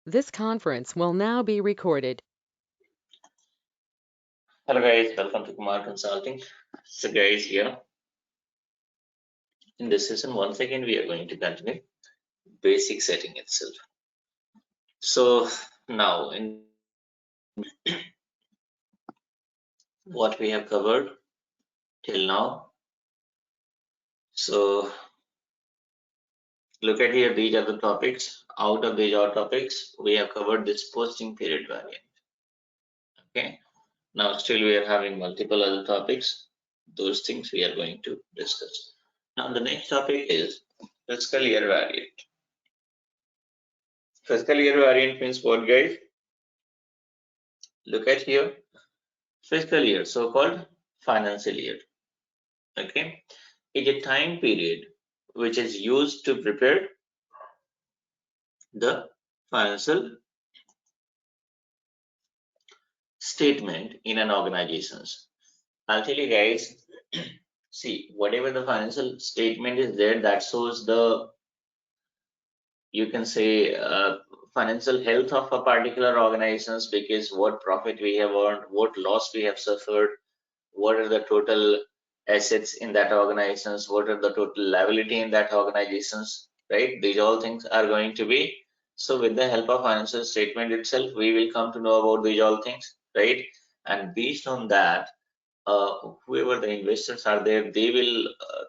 This conference will now be recorded. Hello guys, welcome to Kumar Consulting. So guys, here in this session, once again we are going to continue basic setting itself. So now in what we have covered till now. So look at here, these are the topics. Out of these are topics, we have covered this posting period variant. Okay. Now still we are having multiple other topics. Those things we are going to discuss. Now the next topic is fiscal year variant. Fiscal year variant means what, guys? Look at here. Fiscal year, so-called financial year, okay, is a time period which is used to prepare the financial statement in an organizations. I'll tell you guys, see, whatever the financial statement is there, that shows the, you can say, financial health of a particular organizations, because what profit we have earned, what loss we have suffered, what are the total assets in that organizations, what are the total liability in that organizations, right? These all things are going to be, so with the help of financial statement itself, we will come to know about these all things, right? And based on that, whoever the investors are there, they will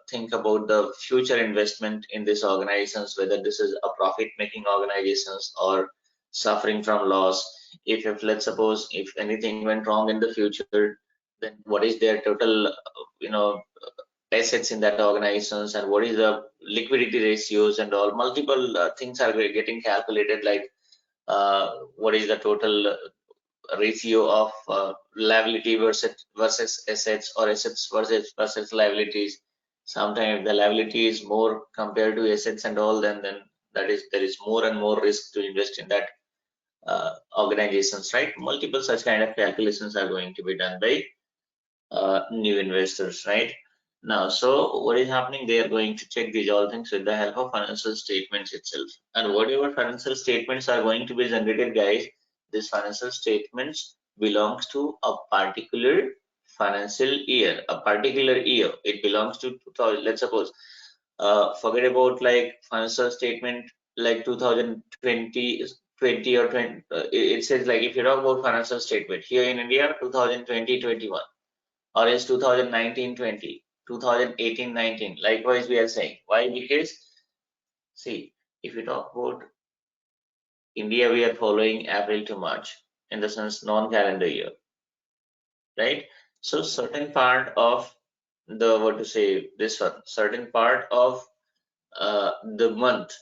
think about the future investment in this organizations, whether this is a profit making organizations or suffering from loss. If let's suppose if anything went wrong in the future, then what is their total assets in that organizations, and what is the liquidity ratios, and all multiple things are getting calculated, like what is the total ratio of liability versus assets, or assets versus liabilities. Sometimes if the liability is more compared to assets and all, then that is, there is more and more risk to invest in that organizations, right? Multiple such kind of calculations are going to be done by new investors, right? Now, so what is happening? They are going to check these all things with the help of financial statements itself. And whatever financial statements are going to be generated, guys, these financial statements belongs to a particular financial year, a particular year. It belongs to 2000. Let's suppose, forget about like financial statement like 2020, 20 or 20. It says like, if you talk about financial statement here in India, 2020-21. Or is 2019-20, 2018-19. Likewise, we are saying. Why? Because, see, if we talk about India, we are following April to March, in the sense non-calendar year, right? So certain part of the, what to say, this one, certain part of the month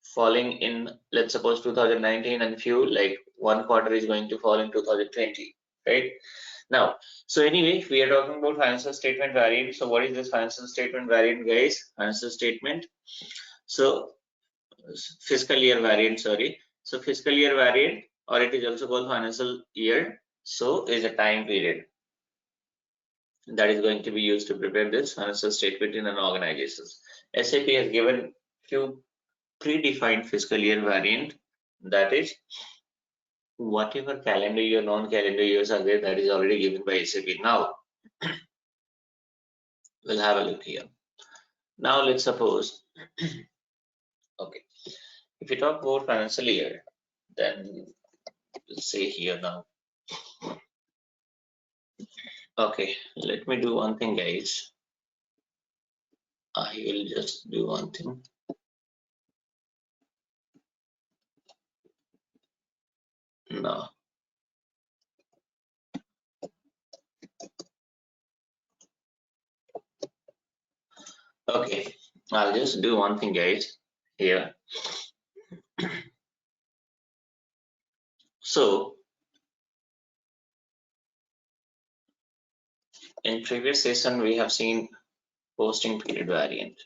falling in, let's suppose 2019, and few like one quarter is going to fall in 2020, right? Now, so anyway, we are talking about financial statement variant. So what is this financial statement variant, guys? Financial statement. So fiscal year variant, sorry. So fiscal year variant, or it is also called financial year, so is a time period that is going to be used to prepare this financial statement in an organization. SAP has given few predefined fiscal year variant, that is whatever calendar year, non-calendar years are there, that is already given by SAP. Now we'll have a look here. Now let's suppose, okay, if we talk about financial year, then we'll say here now. Okay, let me do one thing, guys. I will just do one thing. No. Okay, I'll just do one thing, guys, here. So in previous session, we have seen posting period variant.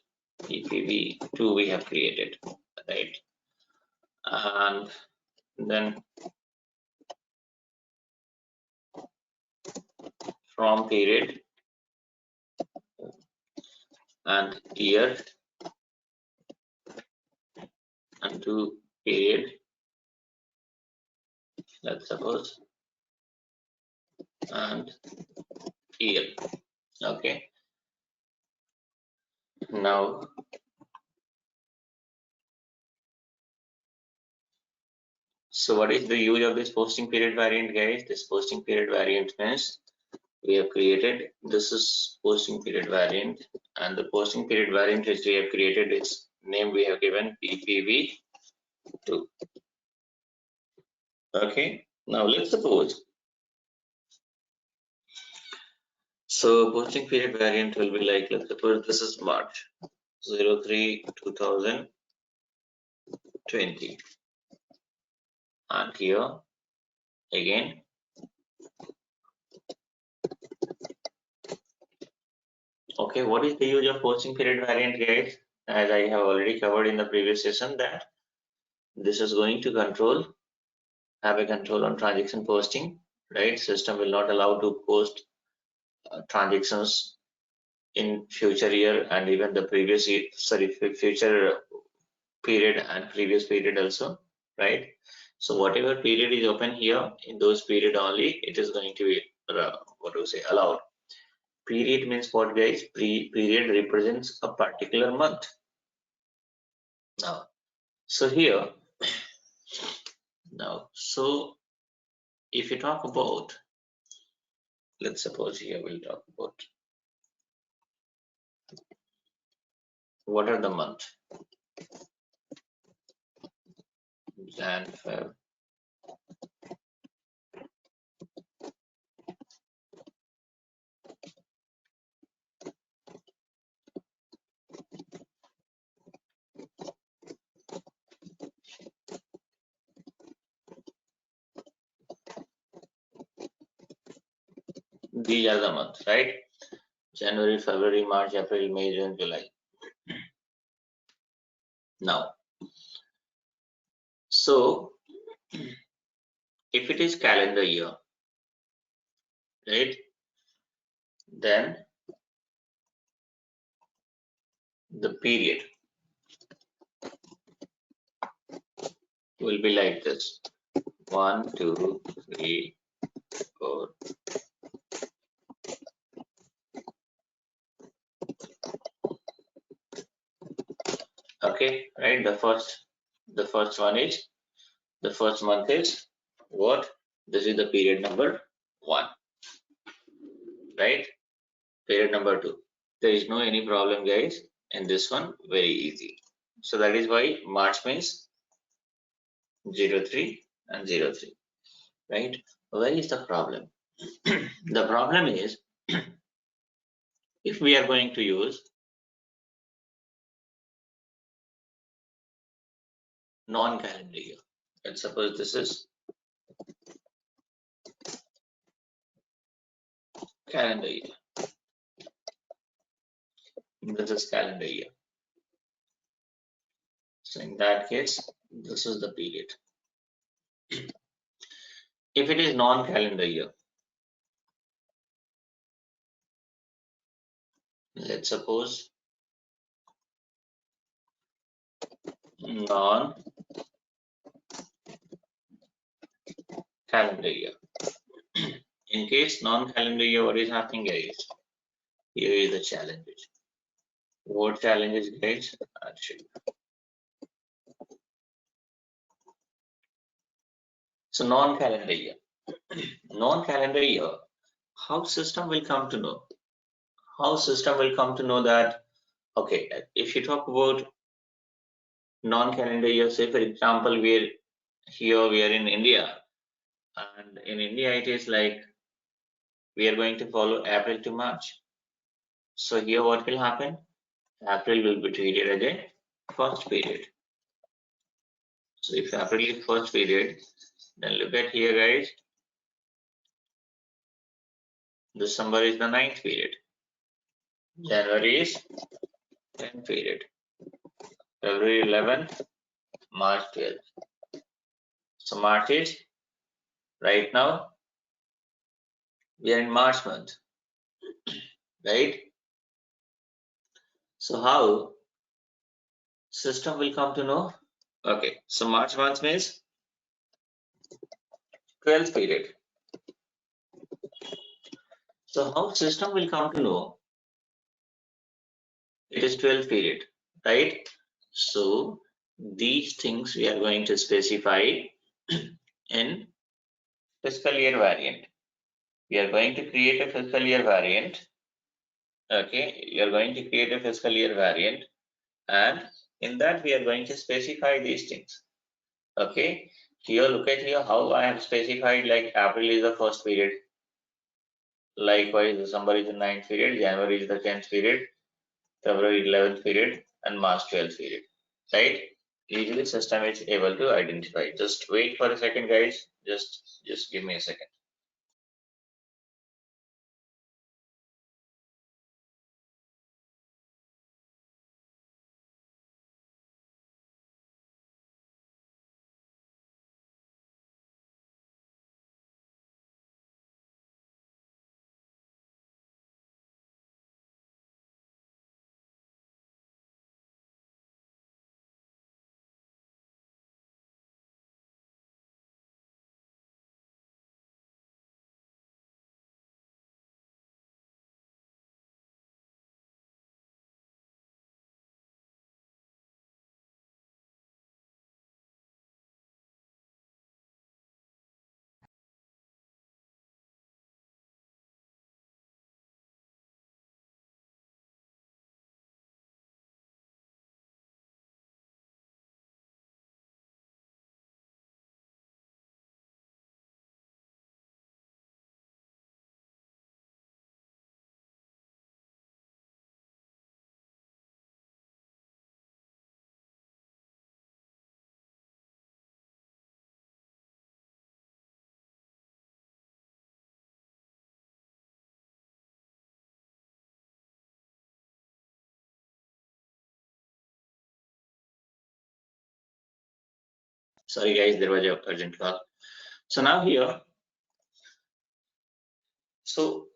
PPV2 we have created, right? And then from period and year, and to period let's suppose, and year. Okay, now so what is the use of this posting period variant, guys? This posting period variant means we have created, this is posting period variant, and the posting period variant which we have created is name we have given PPV2. Okay, now let's suppose, so posting period variant will be like, let's suppose this is March 03 2020, and here again okay, what is the use of posting period variant, guys? As I have already covered in the previous session, that this is going to have a control on transaction posting, right? System will not allow to post transactions in future year and even the previous year, sorry, future period and previous period also, right? So whatever period is open here, in those period only, it is going to be what do you say, allowed. Period means what, guys? Period represents a particular month. Now, so here, now, so if you talk about, let's suppose here we'll talk about what are the month, Jan, Feb, these are the months, right? January, February, March, April, May, June, July. Now, so if it is calendar year, right, then the period will be like this: 1, 2, 3, 4. Okay, right? The first one is, the first month is what? This is the period number 1, right? Period number 2. There is no any problem, guys, in this one, very easy. So that is why March means 03 and 03, right? Where is the problem? The problem is if we are going to use non-calendar year, let's suppose this is calendar year, this is calendar year. So in that case, this is the period. If it is non-calendar year, let's suppose non-calendar year. In case non-calendar year, what is happening, guys? Here is the challenges. What challenges, guys? Actually, so non-calendar year. Non-calendar year, how system will come to know? How system will come to know that, okay, if you talk about non-calendar year, say for example, we are in India, and in India it is like we are going to follow April to March. So here what will happen? April will be treated as a first period. So if April is first period, then look at here, guys. December is the 9th period. January is 10th period. February 11th, March 12th. So March is, right now, we are in March month, right? So how system will come to know? Okay, so March month means 12th period. So how system will come to know it is 12th period, right? So these things we are going to specify in fiscal year variant. We are going to create a fiscal year variant. Okay, we are going to create a fiscal year variant, and in that we are going to specify these things. Okay, here look at here how I have specified, like April is the first period, likewise December is the 9th period, January is the 10th period, February 11th period, and March 12th period, right? Usually system is able to identify. Just wait for a second, guys. Just give me a second. Sorry, guys, there was an urgent call. So now here, so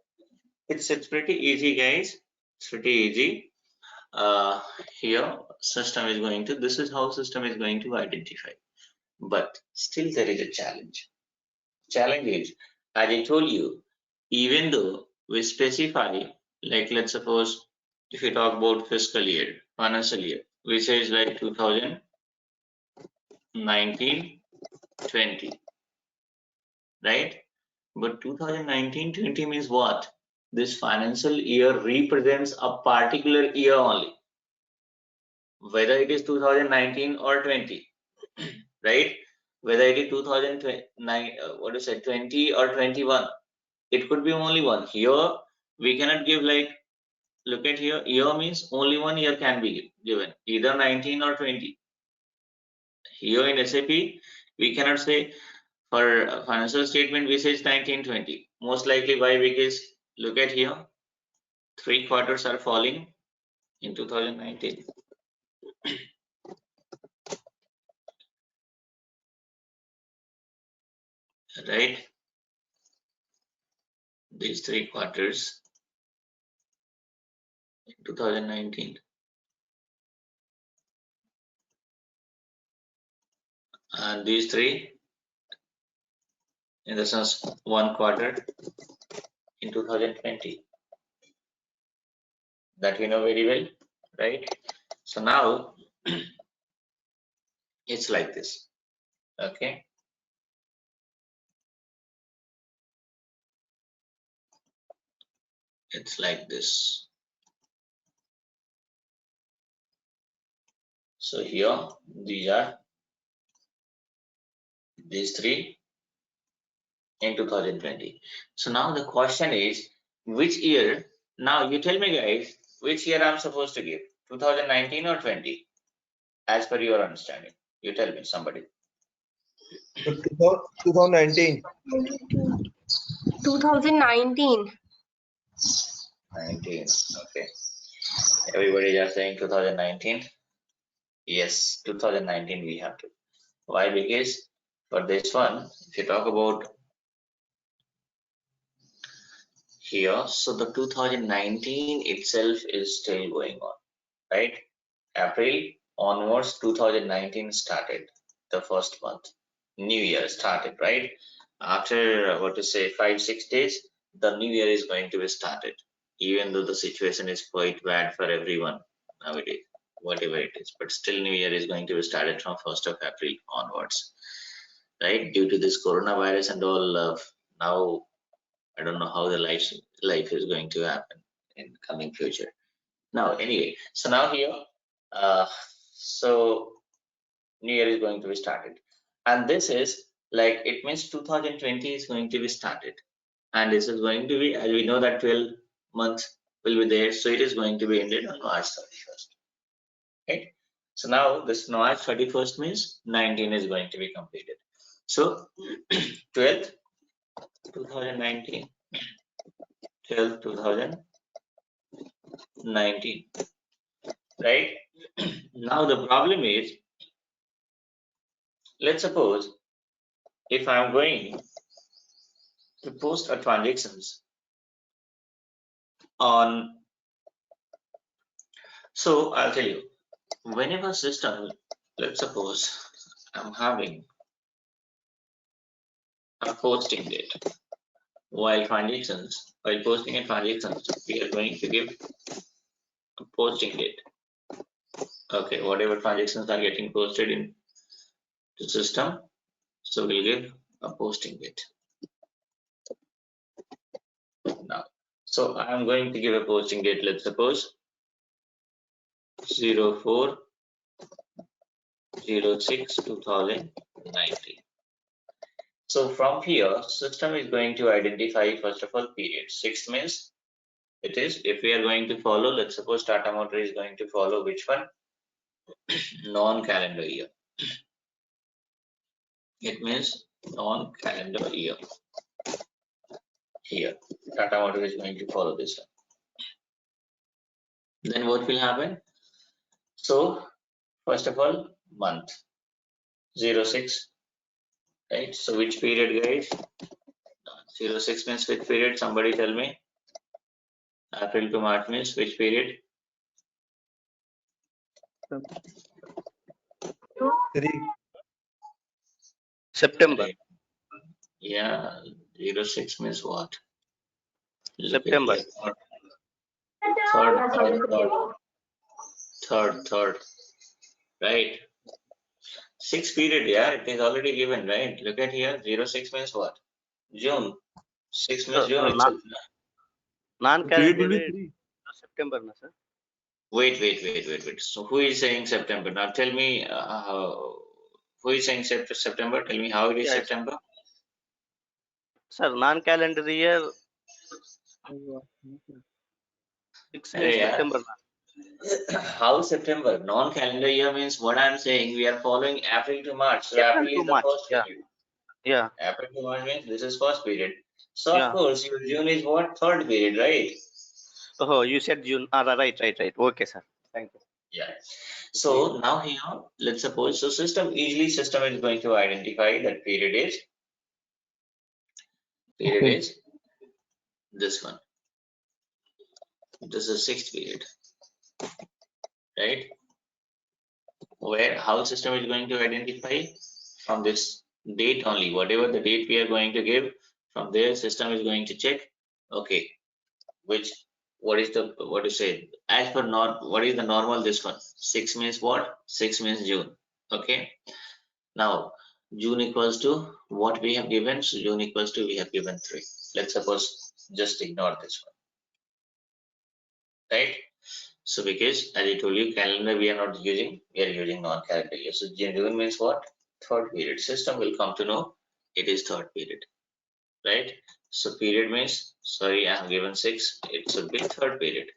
it's pretty easy, guys. It's pretty easy. Here, system is going to. This is how system is going to identify. But still, there is a challenge. Challenge is, as I told you, even though we specify, like let's suppose if you talk about fiscal year, financial year, we say is like 2019-20, right? But 2019-20 means what? This financial year represents a particular year only, whether it is 2019 or 20, right? Whether it is 2020 or 21, it could be only one. Here we cannot give, like, look at here, year means only one year can be given, either 19 or 20. Here in SAP, we cannot say for financial statement we say it's 1920. Most likely, why? Because look at here, 3 quarters are falling in 2019. Right? These 3 quarters in 2019. And these 3, in the sense 1 quarter in 2020. That we know very well, right? So now it's like this. Okay. It's like this. So here these are these 3 in 2020. So now the question is, which year? Now you tell me, guys, which year I'm supposed to give, 2019 or 20, as per your understanding. You tell me, somebody. 2019. 2019. 19. Okay. Everybody is saying 2019. Yes, 2019 we have to. Why? Because for this one, if you talk about here, so the 2019 itself is still going on, right? April onwards, 2019 started, the first month, new year started, right? after what to say 5-6 days, the new year is going to be started, even though the situation is quite bad for everyone nowadays, whatever it is, but still new year is going to be started from 1st of April onwards, right? Due to this coronavirus and all, now I don't know how the life is going to happen in coming future. Now anyway, so now here, so new year is going to be started, and this is like, it means 2020 is going to be started, and this is going to be, as we know that 12 months will be there, so it is going to be ended on March 31st, right? So now this March 31st means 19 is going to be completed. So 12th 2019, 12th 2019, right? Now the problem is, let's suppose if I'm going to post a transactions on, so I'll tell you, whenever system, let's suppose I'm having a posting date, while posting a transactions, we are going to give a posting date. Okay, whatever transactions are getting posted in the system, so we'll give a posting date. Now, so I'm going to give a posting date, let's suppose 04/06/2019. So from here, system is going to identify first of all period. 6 means it is, if we are going to follow, let's suppose Tata Motor is going to follow which one? Non-calendar year. It means non-calendar year. Here, Tata Motor is going to follow this one. Then what will happen? So first of all, month 06, right? So which period, guys? 06 means which period? Somebody tell me. April to March means which period? September. Yeah, 06 means what? September. Third, right? 6 period, yeah, it is already given, right? Look at here, 06 means what? June. 6 means June itself. Non-calendar September, na sir? Wait. So who is saying September? Now tell me, who is saying September? Tell me how it is September. Sir, non-calendar year 6 means September. How September? Non-calendar year means what I'm saying. We are following April to March. So April is the first period. Yeah. April to March means this is first period. So of course your June is what? Third period, right? Oh, you said June. Right. Okay, sir. Thank you. Yeah. So now here, let's suppose, so system is going to identify that period is this one. This is 6th period, right? Where how system is going to identify from this date only, whatever the date we are going to give, from there system is going to check, okay, what is the, what to say, as per what is the normal, this one 6 means what? 6 means June. Okay, now June equals to what we have given, so June equals to, we have given 3. Let's suppose just ignore this one, right? So because as I told you, calendar we are not using, we are using non-calendar year. So June means what? Third period. System will come to know it is third period, right? So period means, sorry, I have given 6, it should be third period,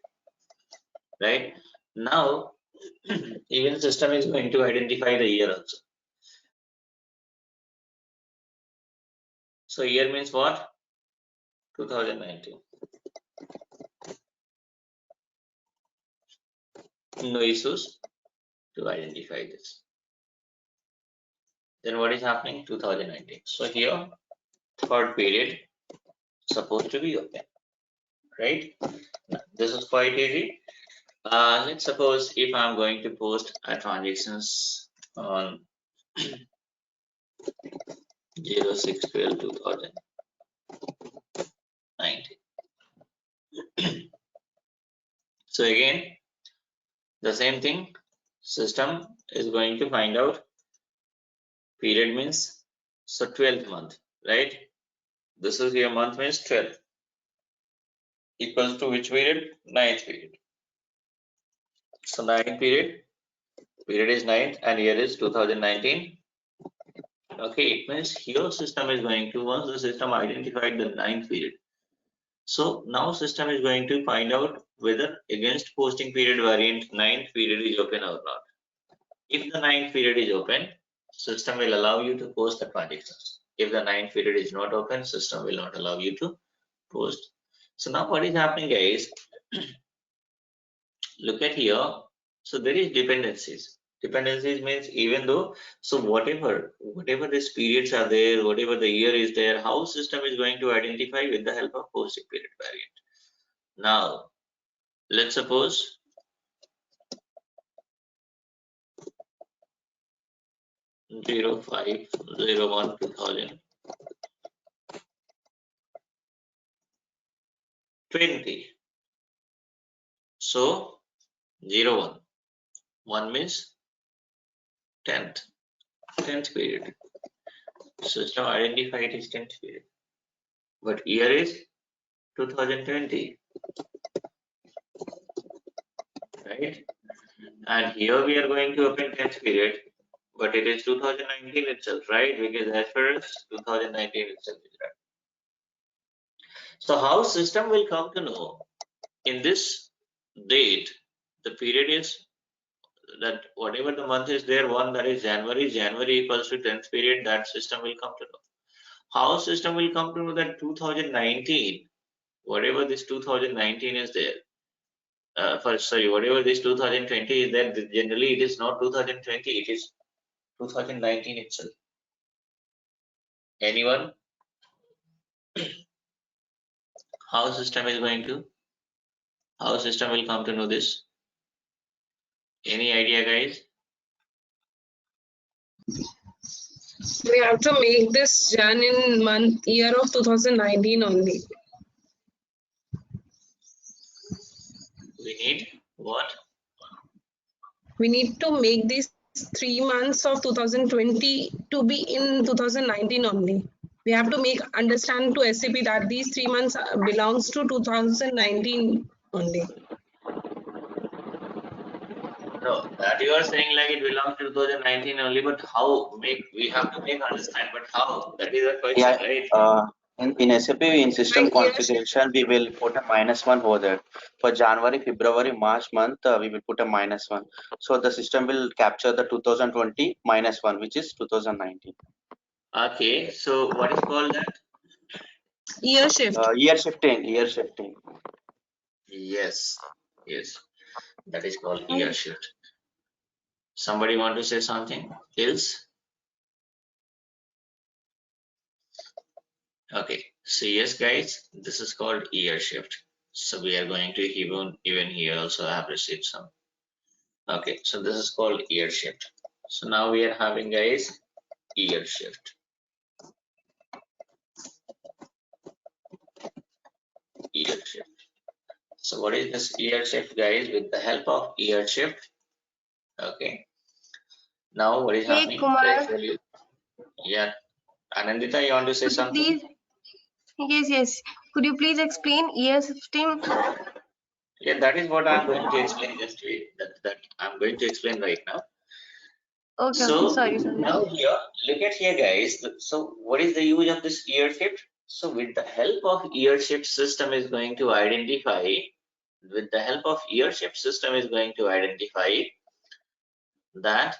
right? Now even system is going to identify the year also. So year means what? 2019. No issues to identify this. Then what is happening? 2019. So here third period supposed to be open, right? This is quite easy. Let's suppose if I'm going to post a transactions on 06/12/2019. So again, the same thing, system is going to find out period means, so 12th month, right? This is your month means 12 equals to which period? 9th period. So 9th period is 9th and year is 2019. Okay, it means here system is going to, once the system identified the 9th period, so now system is going to find out whether against posting period variant 9th period is open or not. If the 9th period is open, system will allow you to post the transactions. If the 9th period is not open, system will not allow you to post. So now what is happening, guys? Look at here. So there is dependencies. Dependencies means even though, so whatever these periods are there, whatever the year is there, how system is going to identify with the help of posting period variant. Now, let's suppose (0, 5, 0, 1, 2020). So 0, 1. 1 means 10th period. System identified is 10th period. But year is 2020. Right? And here we are going to open 10th period, but it is 2019 itself, right? Because as far as 2019 itself is right. So how system will come to know in this date, the period is that whatever the month is there, one that is January equals to 10th period, that system will come to know. How system will come to know that 2019, whatever this 2019 is there, whatever this 2020 is there, generally it is not 2020, it is 2019 itself. Anyone? How system will come to know this? Any idea, guys? We have to make this Jan in year of 2019 only. We need what? We need to make these 3 months of 2020 to be in 2019 only. We have to make understand to SAP that these 3 months belongs to 2019 only. No, that you are saying like it belongs to 2019 only, but how we have to make understand, but how? That is the question, Yeah, right? in SAP, in system Yes. configuration, we will put a -1 over there. For January, February, March month, we will put a -1. So the system will capture the 2020 -1, which is 2019. Okay, so what is called that? Year shift. Year shifting. Yes, that is called year shift. Somebody want to say something else? Okay, so yes, guys, this is called year shift. So we are going to even here also I have received some. Okay, so this is called year shift. So now we are having, guys, year shift. Year shift. So what is this year shift, guys? With the help of year shift, okay. Now what is happening? Kumar. Yeah, Anandita, you want to say Could you something? please, yes. Could you please explain year shifting? Yeah, that is what I'm going to explain. Just wait. That I'm going to explain right now. Okay, So sorry. now here, look at here, guys. So what is the use of this year shift? So with the help of year shift, system is going to identify. With the help of year shift, system is going to identify that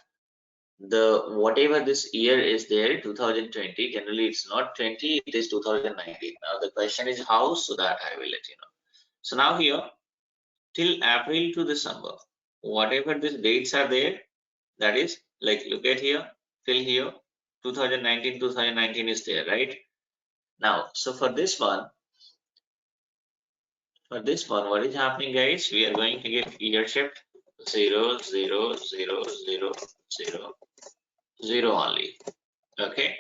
the whatever this year is there, 2020. Generally, it's not 20; it is 2019. Now the question is how. So that I will let you know. So now here, till April to December, whatever these dates are there, that is like look at here till here 2019 is there, right? Now, so for this one, what is happening, guys? We are going to give year shift 0, 0, 0, 0, 0, 0 only. Okay.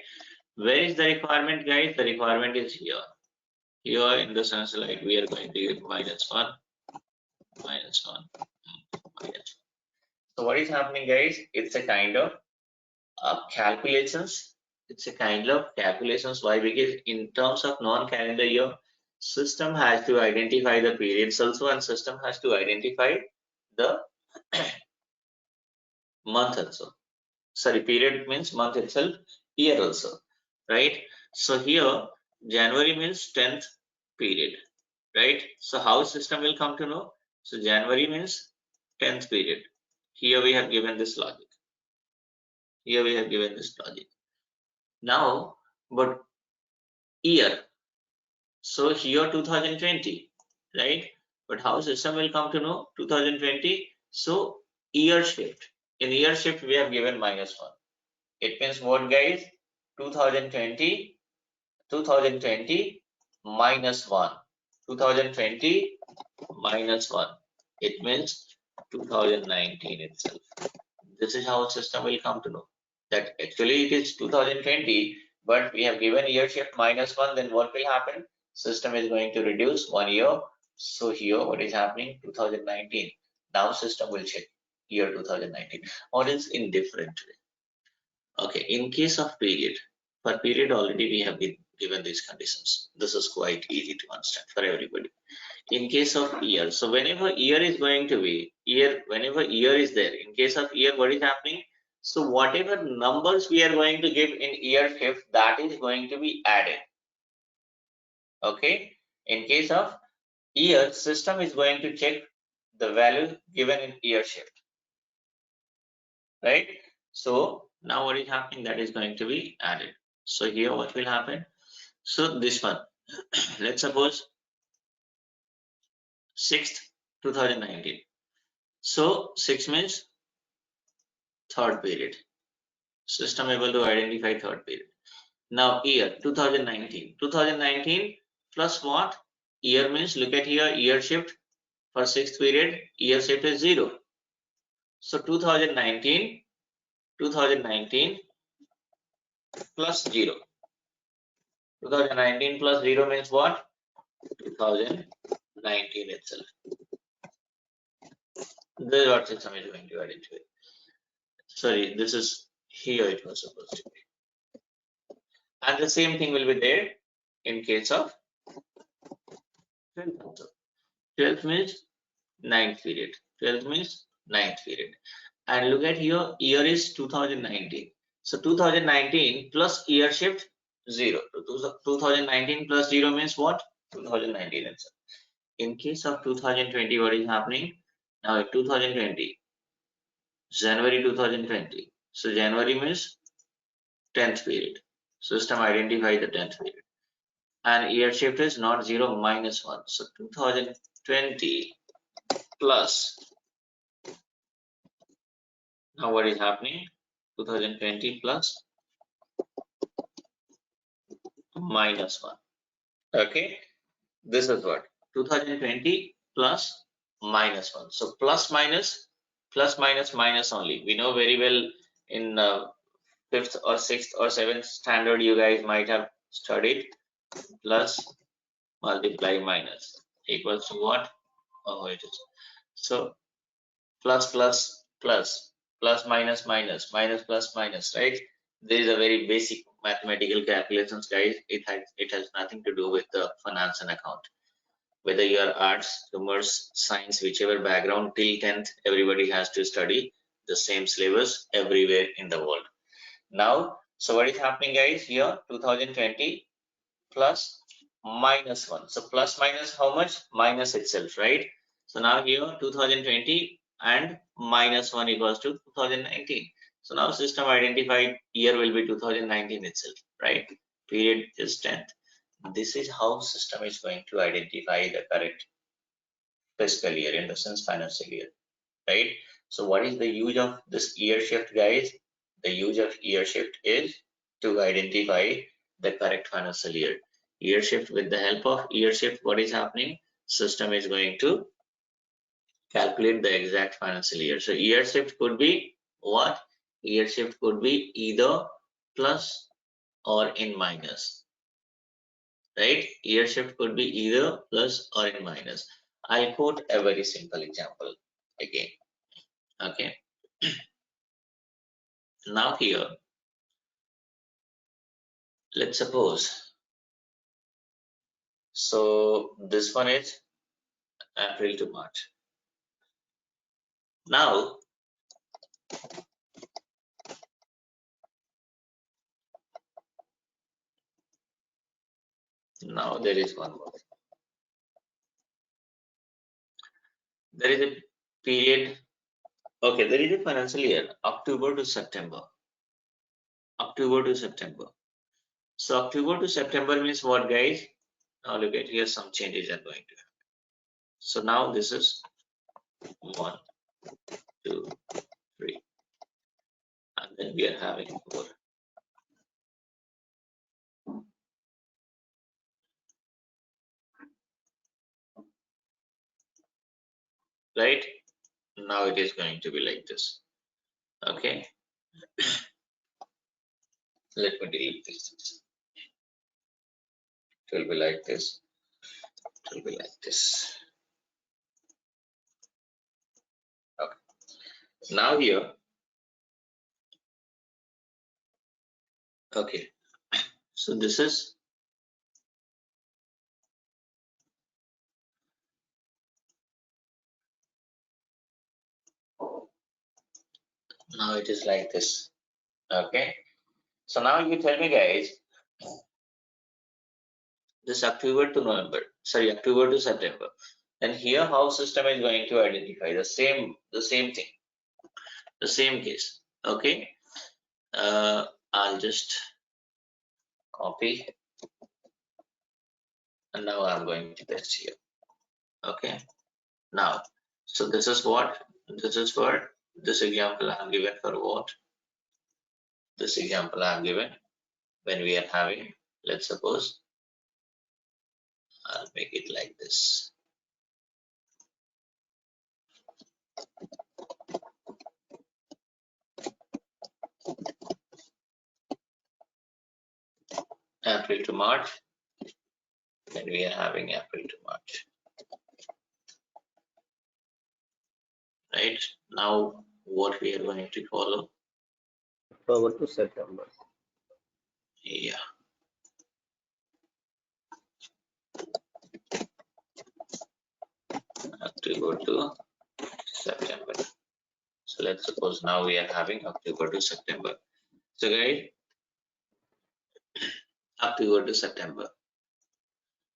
Where is the requirement, guys? The requirement is here. Here, in the sense, like we are going to use -1, -1, -1. So what is happening, guys? It's a kind of calculations. It's a kind of calculations. Why? Because in terms of non-calendar year, system has to identify the periods also, and system has to identify the month also. Sorry, period means month itself, year also, right? So here January means 10th period, right? So how system will come to know? So January means 10th period. Here we have given this logic. Here we have given this logic. Now, but year. So here 2020, right? But how system will come to know 2020? So year shift. In year shift we have given -1. It means what, guys? 2020 -1. 2020 -1. It means 2019 itself. This is how system will come to know that actually it is 2020, but we have given year shift -1. Then what will happen? System is going to reduce 1 year. So here what is happening? 2019. Now system will check year 2019, or is in different way. Okay, in case of period, for period already we have been given these conditions. This is quite easy to understand for everybody. In case of year, so whenever year is going to be year, whenever year is there, in case of year, what is happening? So whatever numbers we are going to give in year shift, that is going to be added. Okay, in case of year, system is going to check the value given in year shift, right? So now what is happening? That is going to be added. So here what will happen? So this one, let's suppose 6th 2019. So 6 means third period. System able to identify third period. Now year 2019. 2019 plus what? Year means, look at here, year shift for 6th period, year shift is 0. So 2019 plus 0. 2019 plus 0 means what? 2019 itself. This is what system is going to identify. Sorry, this is here it was supposed to be. And the same thing will be there in case of 12th also. 12th means 9th period. 12th means 9th period. And look at here, year is 2019. So 2019 plus year shift 0. 2019 plus 0 means what? 2019 itself. In case of 2020, what is happening? Now 2020, January 2020. So January means 10th period. System identify the 10th period. And year shift is not 0, -1. So 2020 plus, now what is happening? 2020 plus -1. Okay, this is what? 2020 plus -1. So plus minus only. We know very well in 5th or 6th or 7th standard, you guys might have studied plus multiply minus equals to what? Oh, it is. So plus minus plus minus, right? There is a very basic mathematical calculations, guys. It has nothing to do with the finance and account. Whether you are arts, commerce, science, whichever background, till 10th everybody has to study the same syllabus everywhere in the world. Now, so what is happening, guys? Here 2020 plus -1. So plus minus how much? Minus itself, right? So now here 2020 and -1 equals to 2019. So now system identified year will be 2019 itself, right? Period is 10th. This is how system is going to identify the correct fiscal year, in the sense financial year, right? So what is the use of this year shift, guys? The use of year shift is to identify the correct financial year. Year shift, with the help of year shift, what is happening? System is going to calculate the exact financial year. So year shift could be what? Year shift could be either plus or in minus, right? Year shift could be either plus or in minus. I'll quote a very simple example again. Okay. Now here, let's suppose, so this one is April to March. Now, there is one more. There is a period, okay, there is a financial year, October to September. October to September. So October to September means what, guys? Now look at here, some changes are going to happen. So now this is 1, 2, 3, and then we are having 4. Right? Now it is going to be like this. Okay. Let me delete this. It will be like this. It will be like this. Okay. Now here, okay. So this is now it is like this. Okay. So now you tell me, guys, this October to November, sorry, October to September. And here how system is going to identify the same thing, the same case. Okay. I'll just copy, and now I'm going to paste here. Okay. Now, so this is what, this is for this example I'm given for what, this example I'm given when we are having, let's suppose, I'll make it like this. April to March, when we are having April to March. Right? Now, what we are going to follow? October to September. Yeah. October to September. So let's suppose now we are having October to September. So guys, October to September.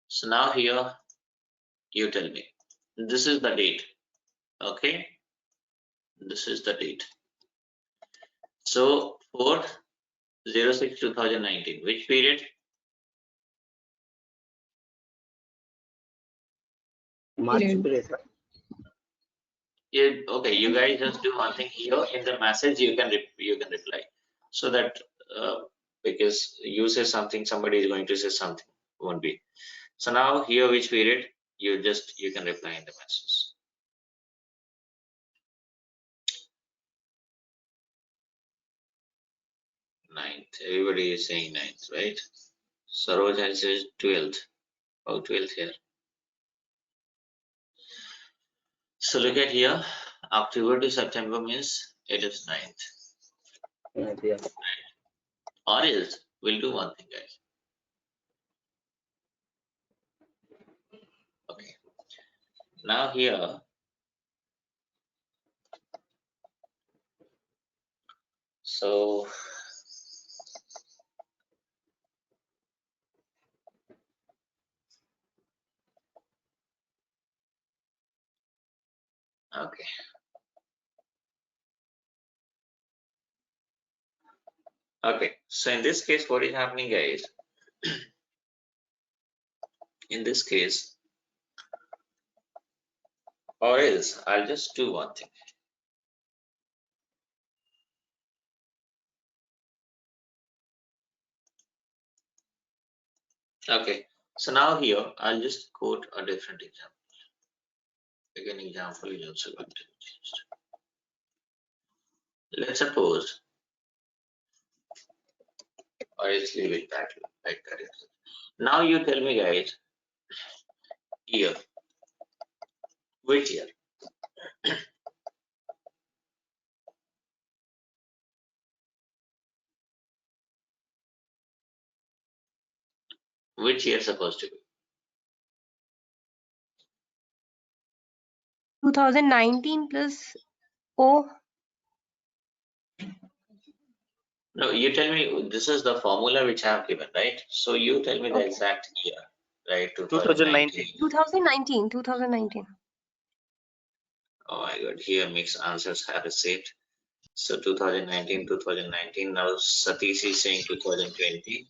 So now here, you tell me, this is the date. Okay. This is the date. So 4/06/2019, which period? March Period. period. Yeah, okay, you guys just do one thing here in the message. You can reply, so that because you say something, somebody is going to say something. Won't be. So now here, which period? You can reply in the message. 9th. Everybody is saying 9th, right? Saroj says 12th. Oh, 12th here. So look at here. October to September means it is 9th. Yeah. Or else we'll do one thing, guys. Okay. Now here, so okay. Okay. So in this case, what is happening, guys? In this case, or else I'll just do one thing. Okay. So now here, I'll just quote a different example. Again, example is also going to be changed. Let's suppose or else leave it that like that. Now you tell me guys, year, which year? Which year supposed to be? 2019 plus O. No, you tell me, this is the formula which I have given, right? So you tell me the Okay. exact year, right? 2019. 2019. Oh my god, here mixed answers have received. So 2019. Now Satish is saying 2020.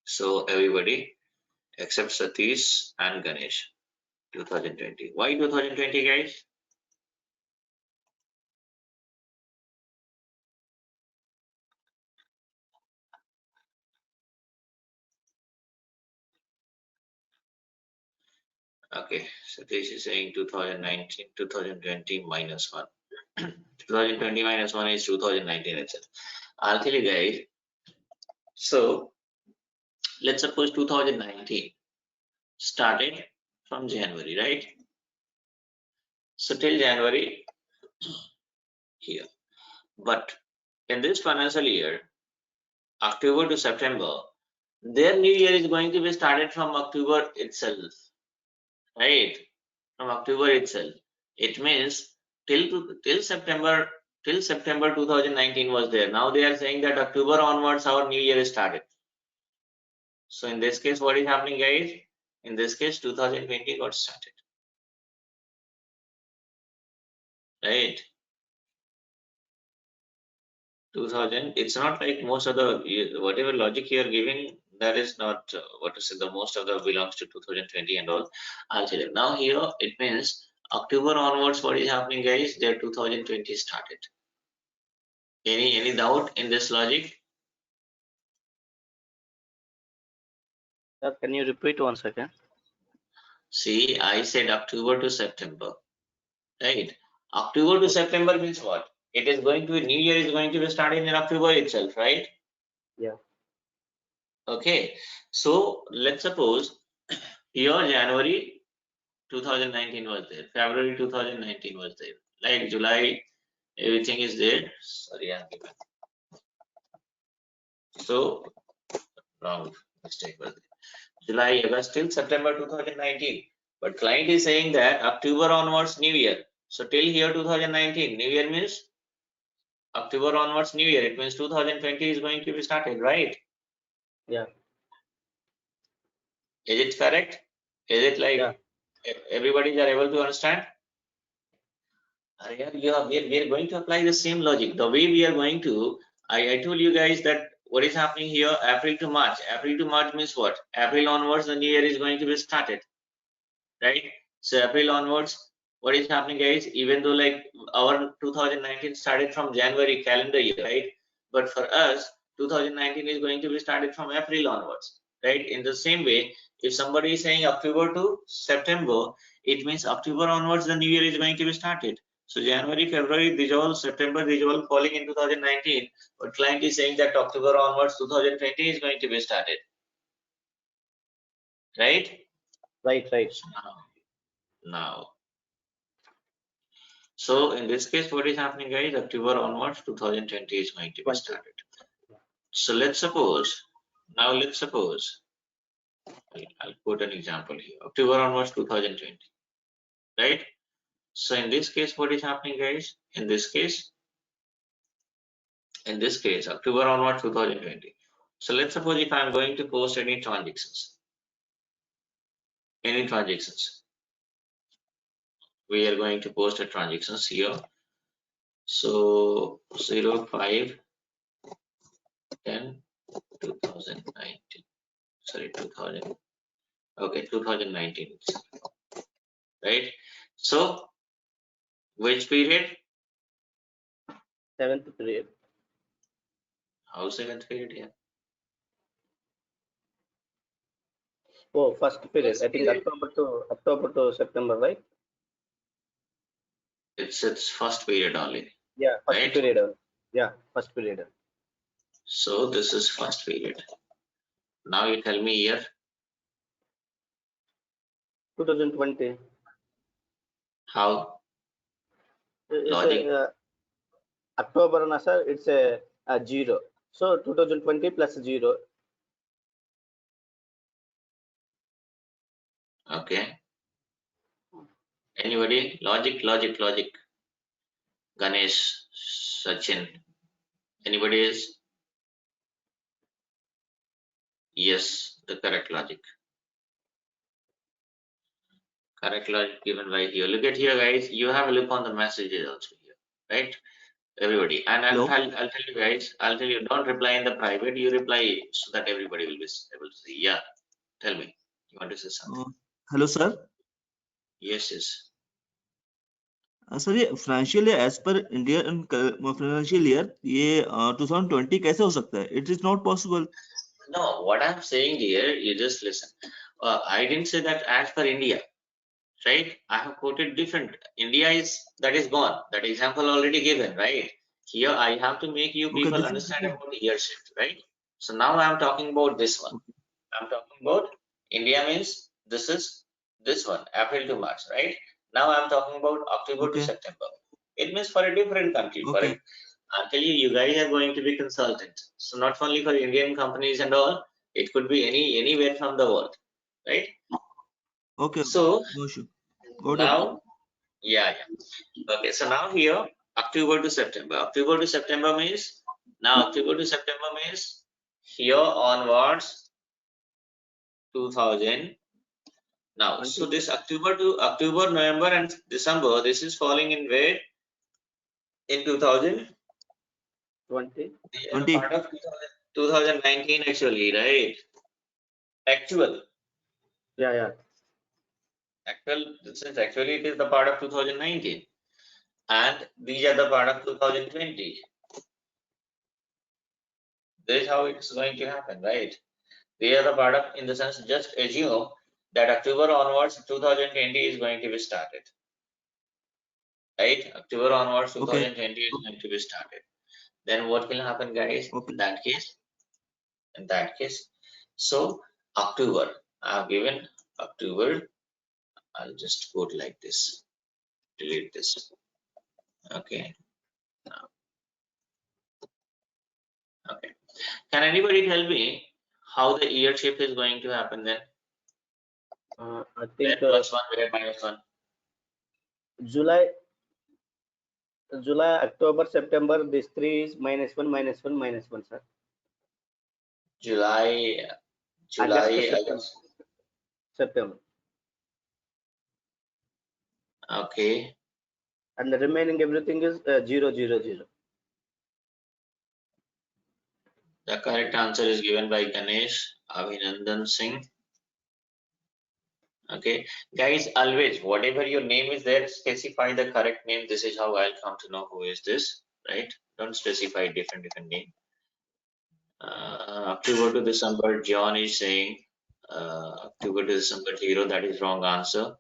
So everybody except Satish and Ganesh, 2020. Why 2020, guys? Okay, Satish is saying 2020 minus 1. 2020 minus 1 is 2019 itself. I'll tell you guys. So let's suppose 2019 started from January, right? So till January here. But in this financial year, October to September, their new year is going to be started from October itself, right? From October itself. It means till September 2019 was there. Now they are saying that October onwards our new year is started. So in this case, what is happening, guys? In this case, 2020 got started, right? 2000. It's not like most of the whatever logic you are giving, that is not what to say. The most of the belongs to 2020 and all. I'll tell you now. Here it means October onwards. What is happening, guys? Their 2020 started. Any doubt in this logic? Can you repeat once again? See, I said October to September, right? October to September means what? It is going to be New Year is going to be starting in October itself, right? Yeah. Okay. So let's suppose here January 2019 was there, February 2019 was there, like July, everything is there. Sorry, I'm given. So wrong mistake was there. July, August till September 2019. But client is saying that October onwards New Year. So till here 2019, New Year means October onwards New Year. It means 2020 is going to be started, right? Yeah. Is it correct? Is it like everybody are able to understand? We are going to apply the same logic. The way we are going to, I told you guys that what is happening here, April to March. April to March means what? April onwards, the new year is going to be started, right? So April onwards, what is happening, guys? Even though like our 2019 started from January calendar year, right? But for us, 2019 is going to be started from April onwards, right? In the same way, if somebody is saying October to September, it means October onwards, the new year is going to be started. So January, February, these all September, these all falling in 2019. But client is saying that October onwards, 2020 is going to be started, right? Right. Now. So in this case, what is happening, guys? October onwards, 2020 is going to be started. So let's suppose, I'll put an example here. October onwards, 2020, right? So in this case, what is happening, guys? In this case, October onwards, 2020. So let's suppose if I'm going to post any transactions, we are going to post a transactions here. So 05 10 2019. Sorry, 2000. Okay, 2019, right? So which period? 7th period. How 7th period here? Oh, first period. First I think period. October to September, right? It's first period only. Yeah, first right? period. Yeah, first period. So this is first period. Now you tell me year. 2020. How? It's Logic. October, na sir. It's a 0. So 2020 plus 0. Okay. Anybody? Logic. Ganesh, Sachin. Anybody else? Yes, the correct logic. Correct logic given right here. Look at here, guys. You have a look on the messages also here, right? Everybody. And I'll tell you guys. I'll tell you. Don't reply in the private. You reply so that everybody will be able to see. Yeah. Tell me. You want to say something? Hello, sir. Yes. Sir ये financial year as पर Indian financial year ये 2020 कैसे हो सकता है? It is not possible. No, what I'm saying here, you just listen. I didn't say that as per India, right? I have quoted different. India that is gone. That example already given, right? Here I have to make you people understand about the year shift, right? So now I'm talking about this one. I'm talking about India means this is this one, April to March, right? Now I'm talking about October to September. It means for a different country. I'll tell you, you guys are going to be consultants. So not only for Indian companies and all, it could be anywhere from the world, right? Okay. So no issue. Now, yeah. Okay, so now here October to September. October to September means here onwards 2000. Now, so this October, November, and December, this is falling in where? In 2020. Part of 2019 actually, right? Actual. Yeah. This is actually it is the part of 2019, and these are the part of 2020. This is how it's going to happen, right? They are the part of, in the sense, just assume that October onwards 2020 is going to be started. Right? October onwards 2020 is going to be started. Then what will happen, guys? In that case, so October, I have given October. I'll just put like this. Delete this. Okay. Okay. Can anybody tell me how the year shift is going to happen then? I think where +1, where -1? July, October, September, these three is -1, sir. July, August, September. Okay. And the remaining everything is 0, 0, 0. The correct answer is given by Ganesh Abhinandan Singh. Okay, guys, always whatever your name is there, specify the correct name. This is how I'll come to know who is this, right? Don't specify different name. October to December, John is saying October to December 0. That is wrong answer.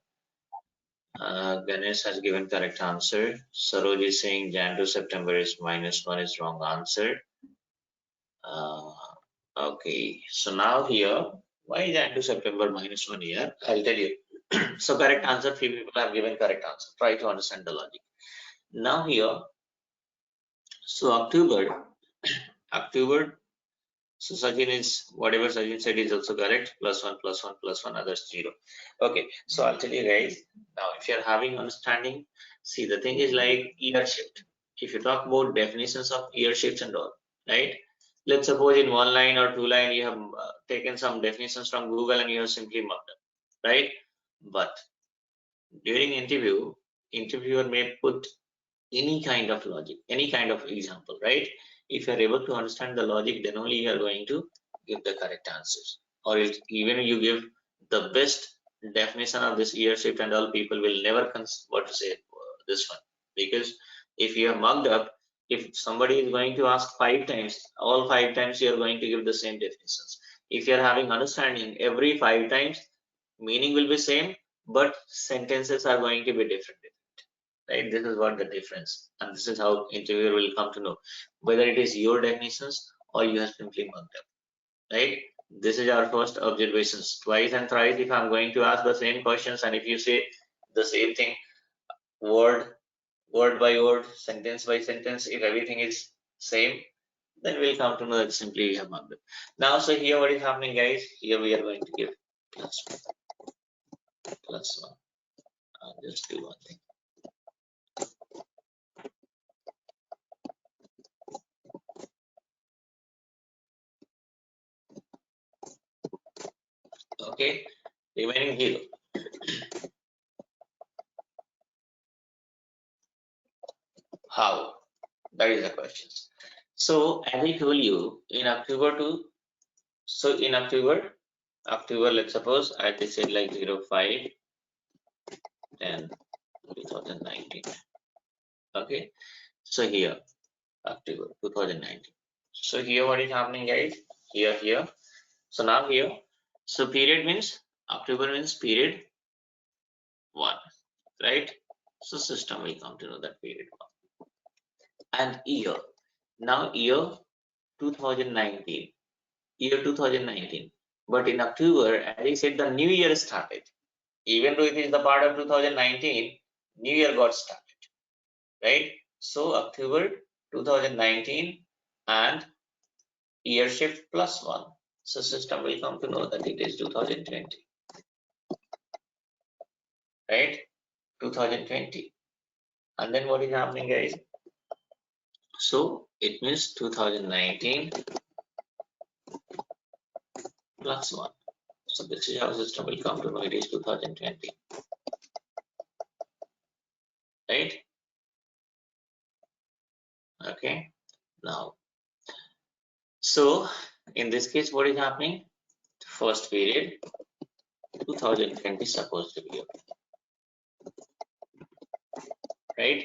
Ganesh has given correct answer. Saroj is saying Jan to September is -1 is wrong answer. Okay, so now here, why Jan to September -1 here? I'll tell you. So correct answer, few people have given correct answer. Try to understand the logic. Now here, so October, so Sajin is, whatever Sajin said is also correct, +1, others 0. Okay, so I'll tell you guys, now if you're having understanding, see the thing is like year shift. If you talk about definitions of year shifts and all, right? Let's suppose in 1 line or 2 line you have taken some definitions from Google and you have simply marked them, right? But during interviewer may put any kind of logic, any kind of example, right? If you are able to understand the logic, then only you are going to give the correct answers. Or even you give the best definition of this year shift and all, people will never what to say this one, because if you have mugged up, if somebody is going to ask 5 times, all 5 times you are going to give the same definitions. If you are having understanding, every 5 times meaning will be same, but sentences are going to be different. Right, this is what the difference, and this is how interviewer will come to know whether it is your definitions or you have simply marked up, right? This is our first observations. Twice and thrice, if I'm going to ask the same questions, and if you say the same thing, word by word, sentence by sentence, if everything is same, then we'll come to know that simply we have marked up. Now, so here what is happening, guys? Here we are going to give plus 1. I'll just do one thing. Okay, remaining 0. How? That is the question. So as I told you, in October in October, let's suppose I just said like 05 10 2019. Okay, so here October 2019. So here what is happening, guys? Here. So now here, so period means October means period 1, right? So system will come to know that period 1. And year, now year 2019, but in October, as I said, the new year started. Even though it is the part of 2019, new year got started, right? So October 2019 and year shift plus 1. So system will come to know that it is 2020, right? 2020. And then what is happening, guys? So it means 2019 plus 1. So this is how system will come to know it is 2020, right? Okay, now, so in this case, what is happening? First period 2020 supposed to be open, right?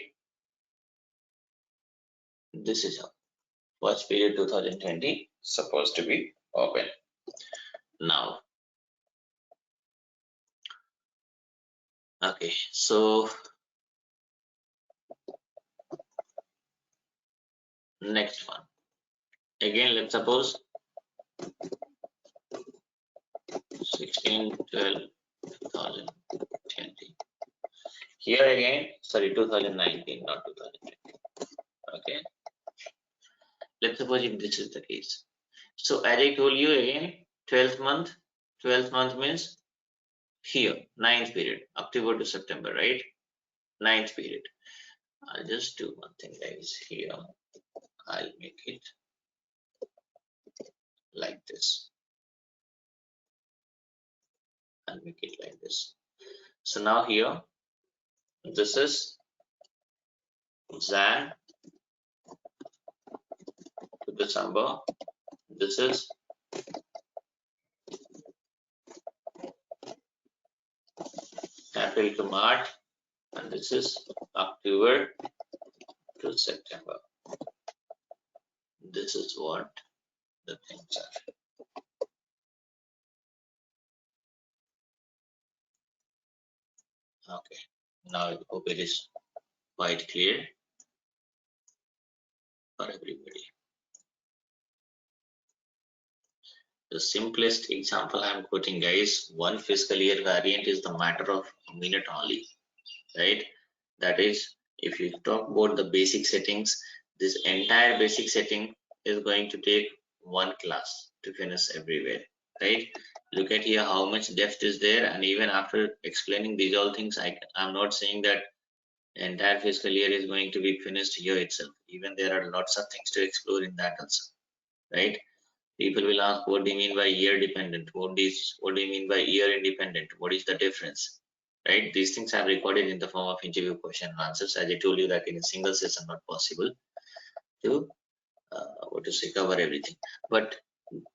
This is how first period 2020 supposed to be open. Now, okay, so next one. Again, let's suppose 16/12/2020. Here again, sorry, 2019, not 2020. Okay. Let's suppose if this is the case. So as I told you again, 12th month means here, 9th period, October to September, right? 9th period. I'll just do one thing, guys. Here, I'll make it like this. I'll make it like this. So now here, this is Jan to December. This is April to March, and this is October to September. This is what the things are. Okay, now I hope it is quite clear for everybody. The simplest example I'm quoting, guys, one fiscal year variant is the matter of a minute only, right? That is, if you talk about the basic settings, this entire basic setting is going to take one class to finish everywhere, right? Look at here how much depth is there, and even after explaining these all things, I'm not saying that entire fiscal year is going to be finished here itself. Even there are lots of things to explore in that also, right? People will ask, what do you mean by year dependent? What do you mean by year independent? What is the difference? Right? These things are recorded in the form of interview question and answers. As I told you that in a single session, not possible to cover everything. But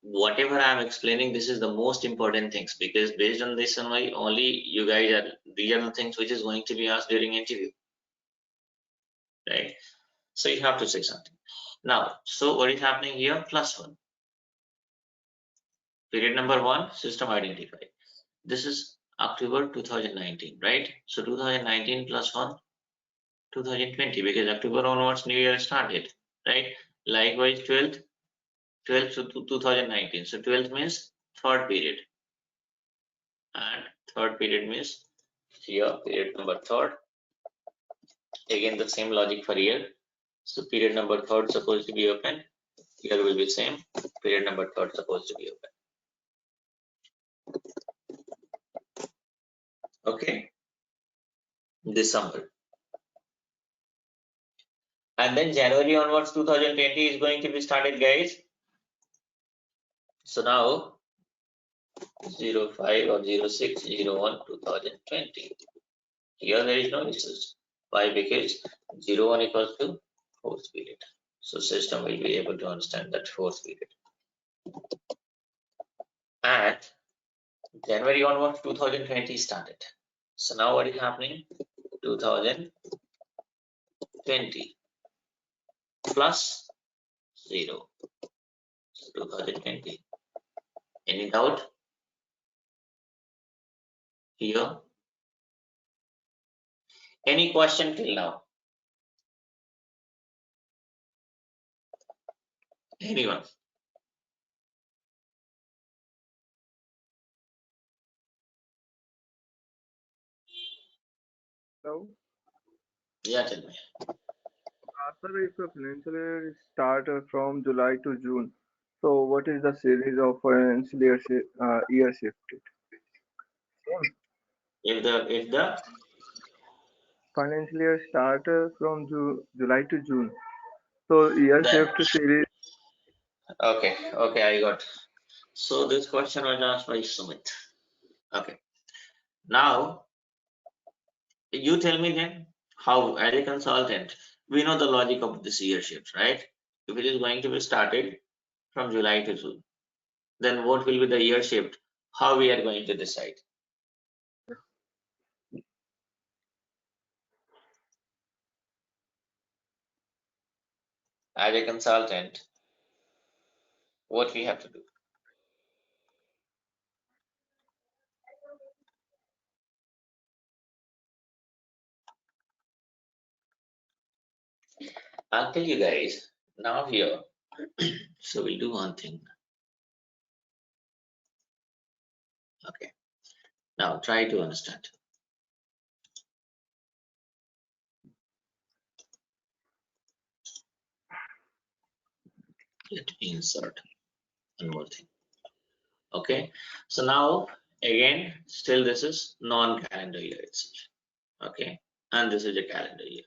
whatever I'm explaining, this is the most important things, because based on this only you guys are, these are the things which is going to be asked during interview, right? So you have to say something. Now, so what is happening here? Plus 1. Period number 1, system identified. This is October 2019, right? So 2019 plus 1, 2020, because October onwards new year started, right? Likewise 12th 12th to 2019. So 12th means third period, and third period means here period number third. Again the same logic for year. So period number third supposed to be open. Here will be same. Period number third supposed to be open. Okay. December. And then January onwards 2020 is going to be started, guys. So now 05 or 06, 01, 2020. Here there is no issues. Why? Because 01 equals to fourth period. So system will be able to understand that fourth period. And January onwards 2020 started. So now what is happening? 2020 plus 0. So 2020. Any doubt here? Any question till now? Anyone? Hello. Yeah, tell me. Sir, if a financial year start from July to June, so what is the series of financial year shifted? If the Financial year start from July to June, so year then shift series. okay, I got. So this question was asked by Sumit. Okay. Now you tell me then how, as a consultant, we know the logic of this year shift, right? If it is going to be started from July to June, then what will be the year shift? How we are going to decide? As a consultant, what we have to do? I'll tell you guys now here. So we'll do one thing. Okay. Now try to understand. Let me insert one more thing. Okay. So now again, still this is non-calendar year itself. Okay. And this is a calendar year.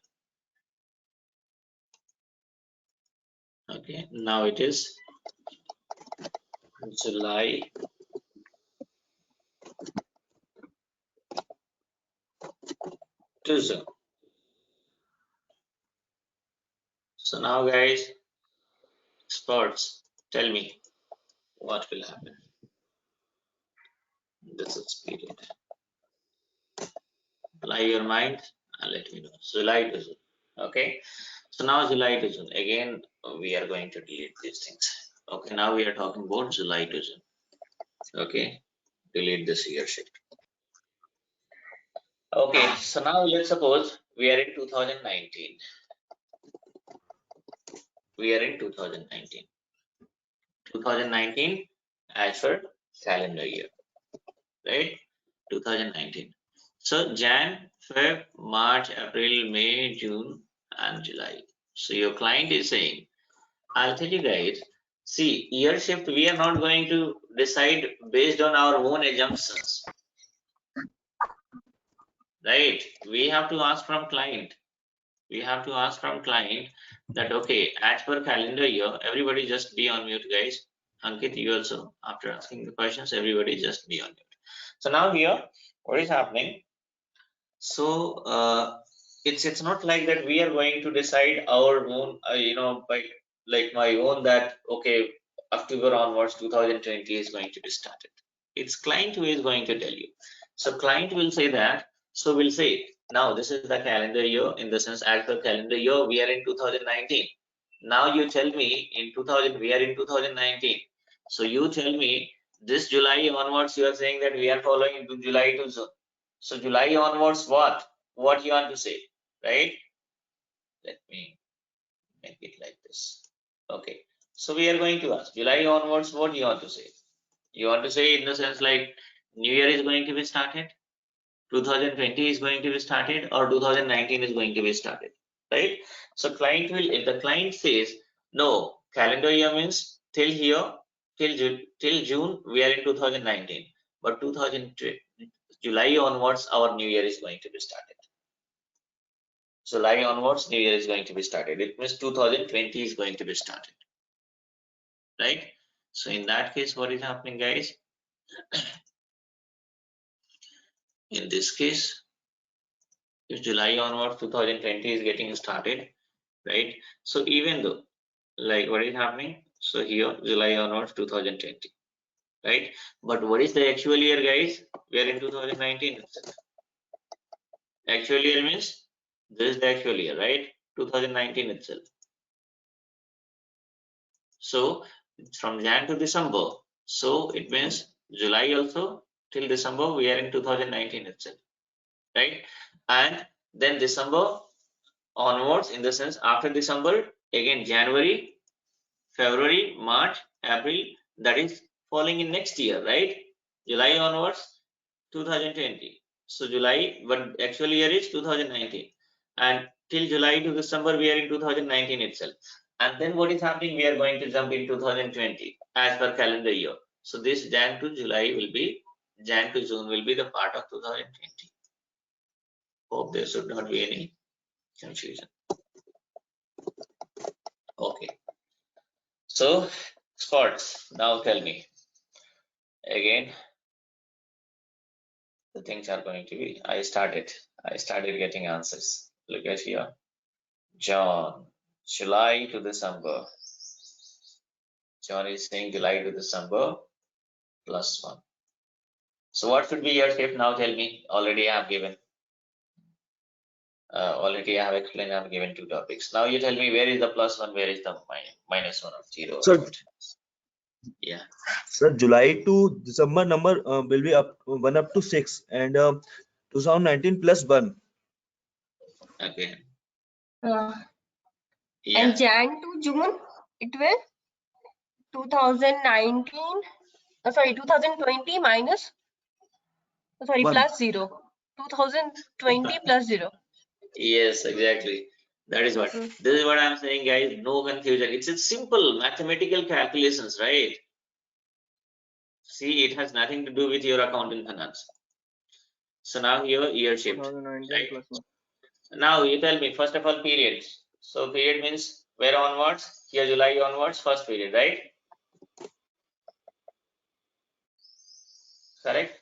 Okay. Now it is July to June. So now guys, experts, tell me what will happen. This is period. Apply your mind and let me know. July to June. Okay. So now July to June. Again, we are going to delete these things. Okay. Now we are talking about July to June. Okay. Delete this year shift. Okay. So now let's suppose we are in 2019. We are in 2019. 2019 as for calendar year, right? 2019. So Jan, Feb, March, April, May, June, and July. So your client is saying, I'll tell you guys, see, year shift, we are not going to decide based on our own assumptions, right? We have to ask from client. We have to ask from client that, okay, as per calendar year, everybody just be on mute, guys. Ankit, you also, after asking the questions, everybody just be on mute. So now here, what is happening? So it's not like that we are going to decide our own, by like my own that, okay, October onwards 2020 is going to be started. It's client who is going to tell you. So client will say that. So we'll say, now this is the calendar year, in the sense as per calendar year, we are in 2019. Now you tell me in 2000, we are in 2019. So you tell me this July onwards, you are saying that we are following July to June. So July onwards, what you want to say, right? Let me make it like this. Okay. So we are going to ask July onwards, what you want to say? You want to say in the sense like New Year is going to be started, 2020 is going to be started, or 2019 is going to be started, right? So client will, if the client says no, calendar year means till here, till June we are in 2019, but 2020 July onwards our new year is going to be started. July onwards new year is going to be started. It means 2020 is going to be started, right? So in that case, what is happening, guys? In this case, if July onwards 2020 is getting started, right? So even though, like, what is happening? So here July onwards 2020, right? But what is the actual year, guys? We are in 2019 itself. Actual year means this is the actual year, right? 2019 itself. So from Jan to December, so it means July also till December we are in 2019 itself, right? And then December onwards, in the sense after December, again January, February, March, April, that is falling in next year, right? July onwards 2020. So July, but actual year is 2019, and till July to December we are in 2019 itself. And then what is happening? We are going to jump in 2020 as per calendar year. So this Jan to July will be, Jan to June will be the part of 2020. Hope there should not be any confusion. Okay. So Scots, now tell me again. The things are going to be. I started getting answers. Look at here. John, July to December. John is saying July to December +1. So what should be your shift now? Tell me. Already I have given. Already I have explained. I have given 2 topics. Now you tell me where is the +1, where is the -1 or 0? So, yeah. sir, July to December number will be up 1 up to 6, and 2019 +1. Okay. Yeah. Yeah. And Jan to June, it will 2019. Sorry, 2020 minus. Sorry, 1. +0. 2020 +0. Yes, exactly. That is what. This is what I'm saying, guys. No confusion. It's a simple mathematical calculations, right? See, it has nothing to do with your account and finance. So now here year shift. 2019 Right? +1. Now you tell me, first of all, periods. So period means where onwards? Here July onwards, first period, right? Correct?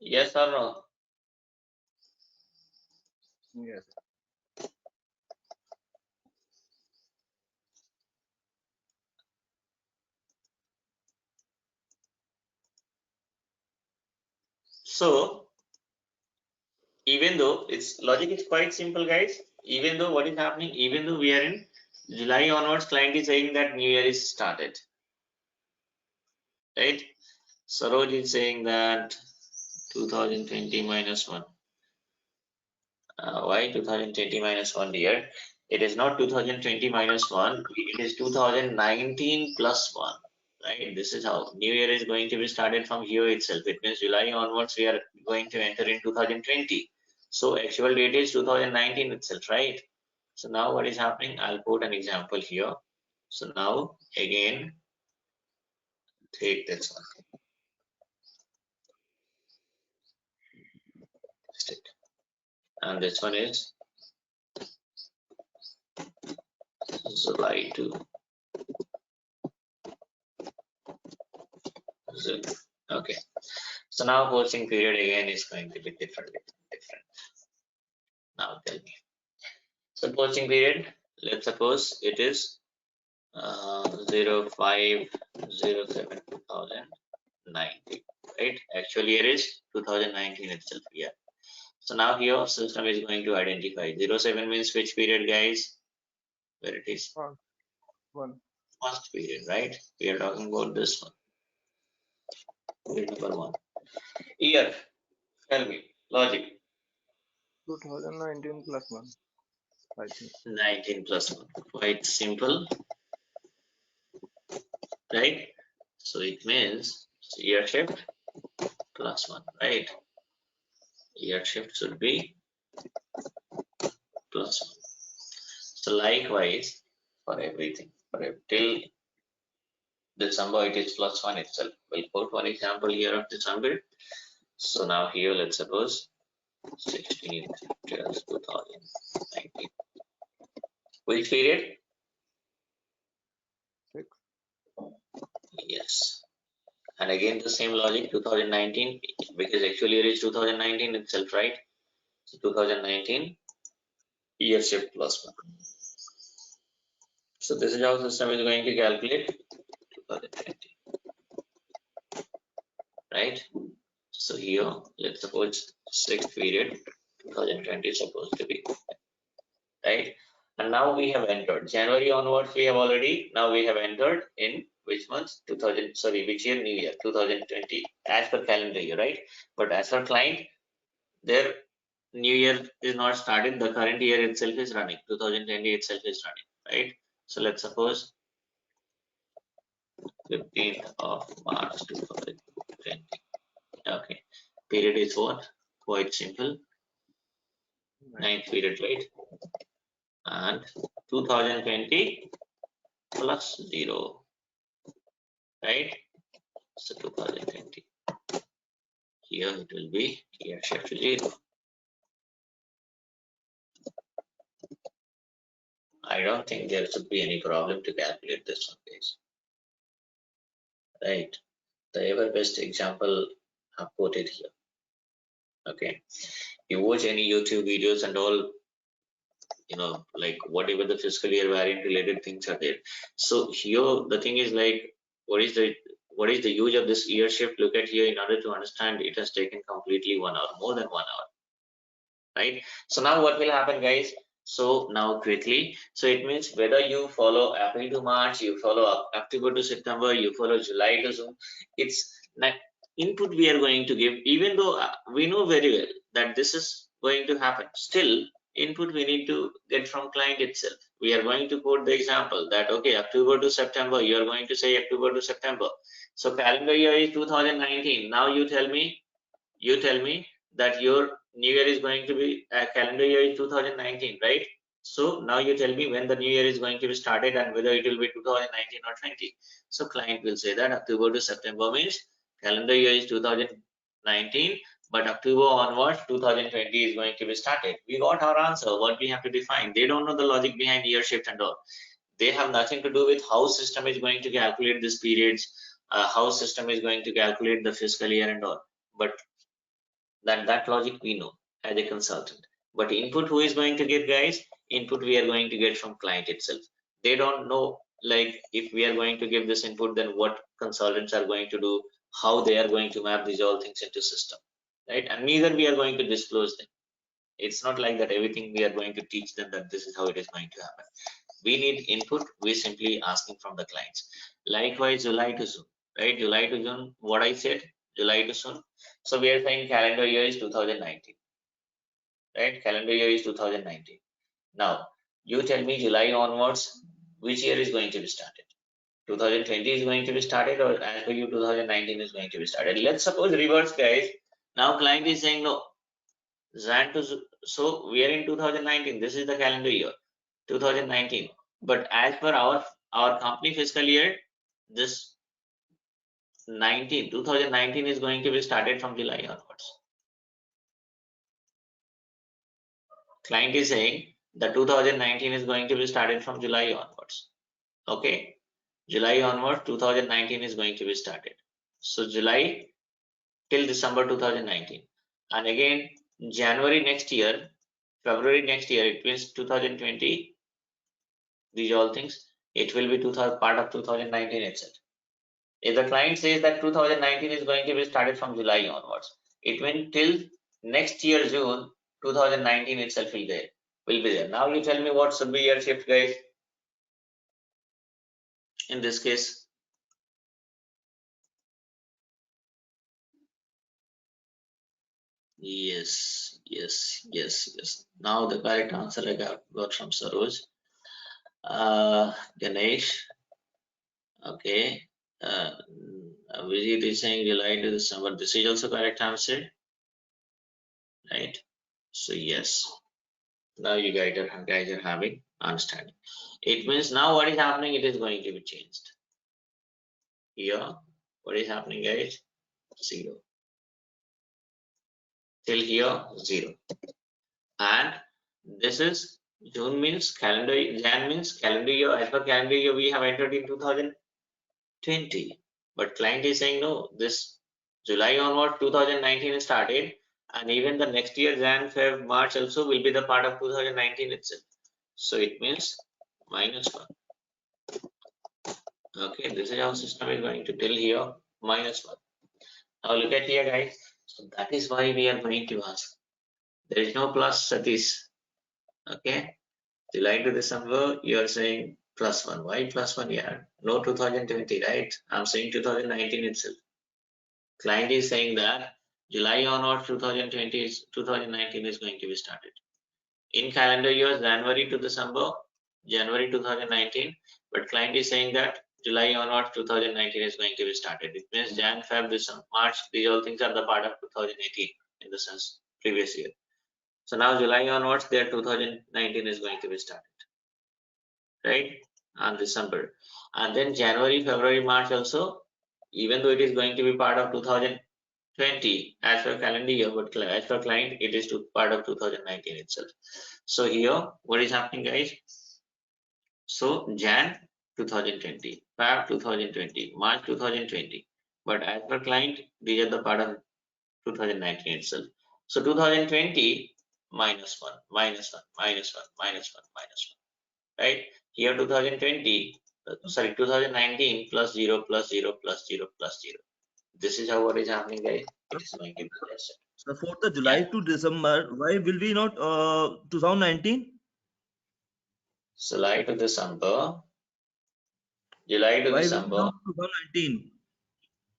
Yes or no? Yes. So even though its logic is quite simple, guys, even though what is happening, even though we are in July onwards, client is saying that new year is started, right? Saroj is saying that 2020 -1. Why 2020 -1, dear? It is not 2020 -1, it is 2019 +1, right? This is how new year is going to be started from here itself. It means July onwards we are going to enter in 2020. So actual date is 2019 itself, right? So now what is happening? I'll put an example here. So now again, take this one. And this one is July to June. Okay. So now posting period again is going to be different. Now tell me. So posting period, let's suppose it is 05/07/2019, right? Actual year is 2019 itself here. So now here system is going to identify 07 means which period, guys? Where it is? One. First period, right? We are talking about this one. Period number 1. Year, tell me, logic. 2019 +1. I think. 19 plus 1. Quite simple, right? So it means year shift plus 1, right? Year shift should be plus 1. So likewise for everything, till December it is plus 1 itself. We'll put one example here of December. So now here let's suppose 16th till 2019. Which period? 6. Yes. And again the same logic, 2019, because actually it is 2019 itself, right? So 2019 year shift plus 1. So this is how system is going to calculate 2020, right? So here let's suppose 6th period 2020 is supposed to be, right? And now we have entered January onwards. We have already, now we have entered in which month? 2000, sorry, which year? New year 2020 as per calendar year, right? But as for client, their new year is not started. The current year itself is running. 2020 itself is running, right? So let's suppose 15th of March 2020. Okay, period is what? Quite simple. 9th period, right? And 2020 plus 0, right? So 2020. Here it will be year shift 0. I don't think there should be any problem to calculate this one, guys. Right? The ever best example I've quoted here. Okay. You watch any YouTube videos and all, you know, like whatever the fiscal year variant related things are there. So here the thing is like, what is the use of this year shift? Look at here, in order to understand, it has taken completely 1 hour, more than 1 hour, right? So now what will happen, guys? So now quickly, so it means whether you follow April to March, you follow October to September, you follow July to June, it's not input we are going to give, even though we know very well that this is going to happen, still input we need to get from client itself. We are going to quote the example that, okay, October to September, you are going to say October to September. So calendar year is 2019. Now you tell me that your new year is going to be calendar year is 2019, right? So now you tell me when the new year is going to be started and whether it will be 2019 or 20. So client will say that October to September means calendar year is 2019, but October onwards 2020 is going to be started. We got our answer. What we have to define? They don't know the logic behind year shift and all. They have nothing to do with how system is going to calculate these periods, how system is going to calculate the fiscal year and all. But that logic we know as a consultant. But input who is going to get, guys? Input we are going to get from client itself. They don't know, like, if we are going to give this input, then what consultants are going to do, how they are going to map these all things into system, right? And neither we are going to disclose them. It's not like that everything we are going to teach them that this is how it is going to happen. We need input. We simply asking from the clients. Likewise, July to June, right? July to June, what I said, July to June. So we are saying calendar year is 2019, right? Calendar year is 2019. Now you tell me July onwards, which year is going to be started? 2020 is going to be started, or as per you 2019 is going to be started? Let's suppose reverse, guys. Now client is saying no, Jan to, so we are in 2019. This is the calendar year 2019. But as per our company fiscal year, this 2019 is going to be started from July onwards. Client is saying the 2019 is going to be started from July onwards. Okay, July onwards 2019 is going to be started. So July till December 2019, and again January next year, February next year, it means 2020. These all things, it will be part of 2019 itself. If the client says that 2019 is going to be started from July onwards, it means till next year June 2019 itself will be there. Now you tell me what should be year shift, guys? In this case, Yes. Now the correct answer I got from Saroj. Ganesh. Okay. Vijay is saying July to December. This is also correct answer, right? So yes. Now you guys are having understanding. It means now what is happening? It is going to be changed. Here, what is happening, guys? 0. Till here, 0. And this is June means calendar, Jan means calendar year. As per calendar year, we have entered in 2020. But client is saying no, this July onward 2019 started, and even the next year Jan, Feb, March also will be the part of 2019 itself. So it means -1. Okay, this is how system is going to tell here -1. Now look at here, guys. So that is why we are going to ask. There is no plus, Satish. Okay, July to December, you are saying +1. Why +1? Yeah, no 2020, right? I'm saying 2019 itself. Client is saying that July onwards 2019 is going to be started. In calendar years, January to December, January 2019, but client is saying that July onwards 2019 is going to be started. It means Jan, Feb, December, March, these all things are the part of 2018 in the sense previous year. So now July onwards, their 2019 is going to be started, right? And December, and then January, February, March also, even though it is going to be part of 2020 as per calendar year, but as per client, it is part of 2019 itself. So here, what is happening, guys? So Jan 2020, Feb 2020, March 2020, but as per client, these are the part of 2019 itself. So 2020 -1, -1, -1, -1, -1, right? Here 2020, sorry, 2019 +0, +0, +0, +0. This is how what is happening, guys. It is going to be lesson. So for the July to December, why will we not 2019? July to December. July to Why December. not 2019?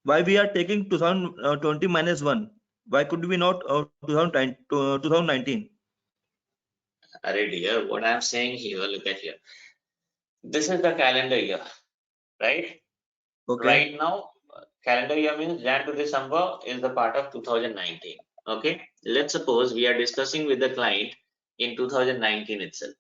Why we are taking 2020 -1? Why could we not 2019? Alright, dear, what I'm saying here, look at here. This is the calendar year, right? Okay. Right now, calendar year means Jan to December is the part of 2019. Okay. Let's suppose we are discussing with the client in 2019 itself.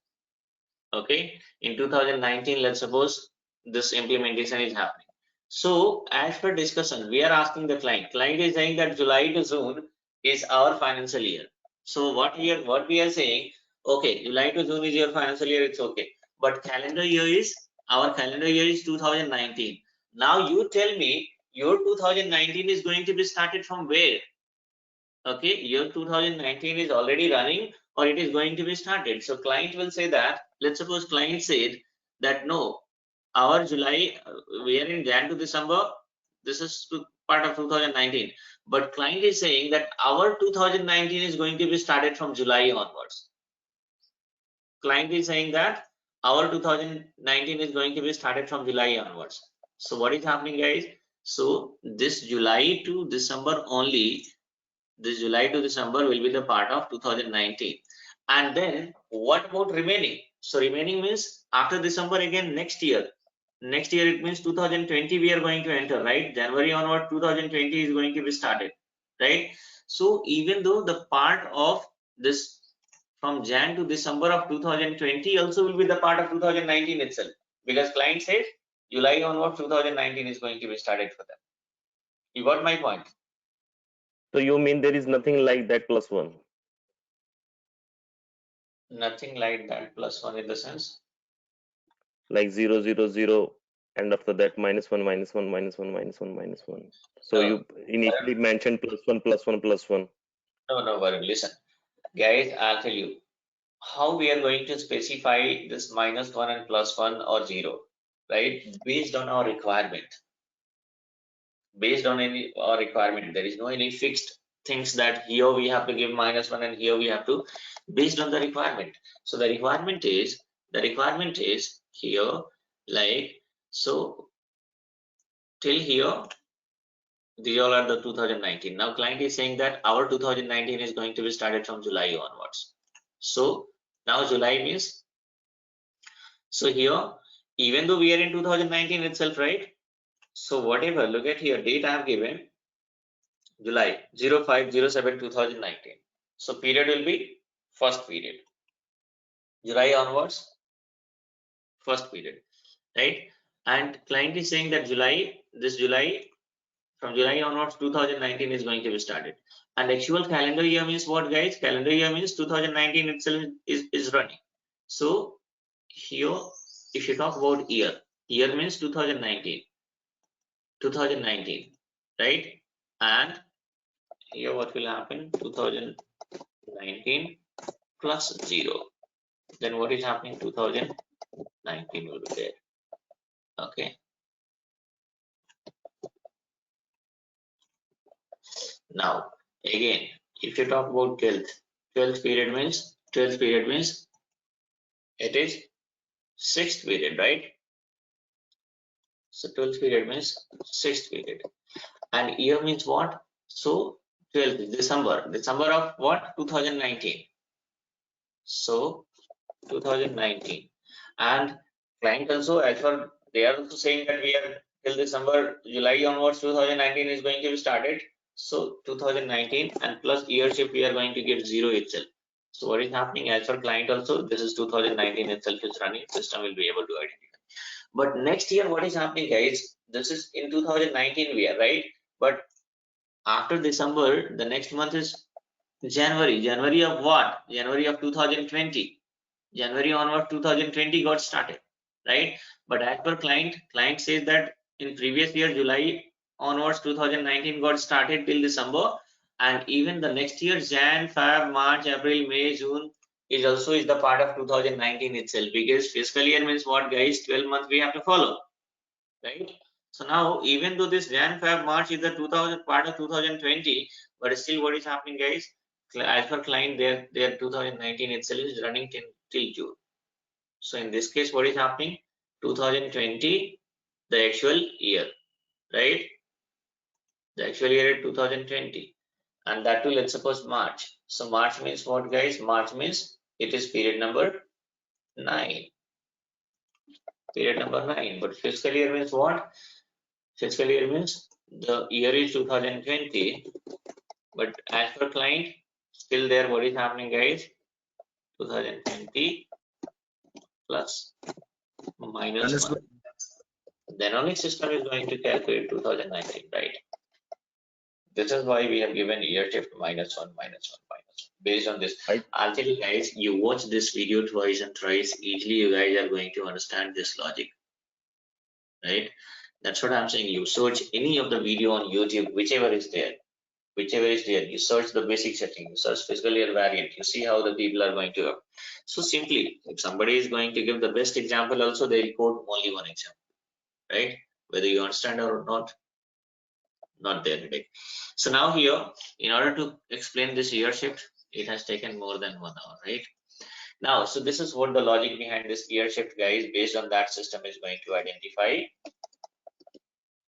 Okay. In 2019, let's suppose this implementation is happening. So as per discussion, we are asking the client. Client is saying that July to June is our financial year. So what we are saying, okay, July to June is your financial year, it's okay. But calendar year is, our calendar year is 2019. Now you tell me your 2019 is going to be started from where? Okay, year 2019 is already running or it is going to be started. So client will say that, let's suppose client said that no, our July, we are in Jan to December, this is part of 2019. But client is saying that our 2019 is going to be started from July onwards. Client is saying that our 2019 is going to be started from July onwards. So what is happening, guys? So this July to December only, this July to December will be the part of 2019. And then what about remaining? So remaining means after December again next year. Next year it means 2020 we are going to enter, right? January onward 2020 is going to be started, right? So even though the part of this from Jan to December of 2020 also will be the part of 2019 itself, because client says July onward 2019 is going to be started for them. You got my point? So you mean there is nothing like that +1? Nothing like that +1 in the sense? Like 0, 0, 0, and after that -1, -1, -1, -1, -1. So you initially mentioned +1, +1, +1. No, Varun, listen. Guys, I'll tell you how we are going to specify this -1 and +1 or 0, right? Based on our requirement. Based on our requirement. There is no any fixed things that here we have to give -1 and here we have to, based on the requirement. So the requirement is here, like, so till here These all are the 2019. Now client is saying that our 2019 is going to be started from July onwards. So now July means, so here, even though we are in 2019 itself, right? So whatever, look at here, date I have given, July 05/07/2019. So period will be first period. July onwards, first period, right? And client is saying that July, this July, from July onwards 2019 is going to be started. And actual calendar year means what, guys? Calendar year means 2019 itself is running. So here, if you talk about year means 2019, right? And here what will happen? 2019 plus 0. Then what is happening? 2019 will be there. Okay. Now again, if you talk about 12th period means it is 6th period, right? So 12th period means 6th period. And year means what? So 12th December of what? 2019. So 2019. And client also, as for they are also saying that we are till December, July onwards 2019 is going to be started. So 2019 and plus year shift we are going to get 0 itself. So what is happening, as for client also, this is 2019 itself is running, system will be able to identify. But next year what is happening, guys? This is in 2019 we are, right? But after December, the next month is January of what? January of 2020. January onward 2020 got started, right? But as per client says that in previous year July onwards 2019 got started till December, and even the next year Jan, Feb, March, April, May, June is the part of 2019 itself, because fiscal year means what, guys? 12 months we have to follow, right? So now even though this Jan, Feb, March is the 2000 part of 2020, but still what is happening, guys? As per client, their 2019 itself is running till June. So in this case, what is happening? 2020, the actual year, right? The actual year is 2020, and that too, let's suppose March. So March means what, guys? March means it is period number 9. Period number 9. But fiscal year means what? Fiscal year means the year is 2020, but as per client, still there, what is happening, guys? 2020 plus minus 1. Then only system is going to calculate 2019, right? This is why we have given year shift -1, -1, -1. Based on this, I'll tell you guys, you watch this video twice and thrice, easily you guys are going to understand this logic, right? That's what I'm saying. You search any of the video on YouTube, whichever is there, you search the basic setting, you search fiscal year variant, you see how the people are going to. So simply, if somebody is going to give the best example also, they'll quote only one example, right? Whether you understand or not there today. So now here, in order to explain this year shift, it has taken more than 1 hour, right? Now, so this is what the logic behind this year shift, guys. Based on that, system is going to identify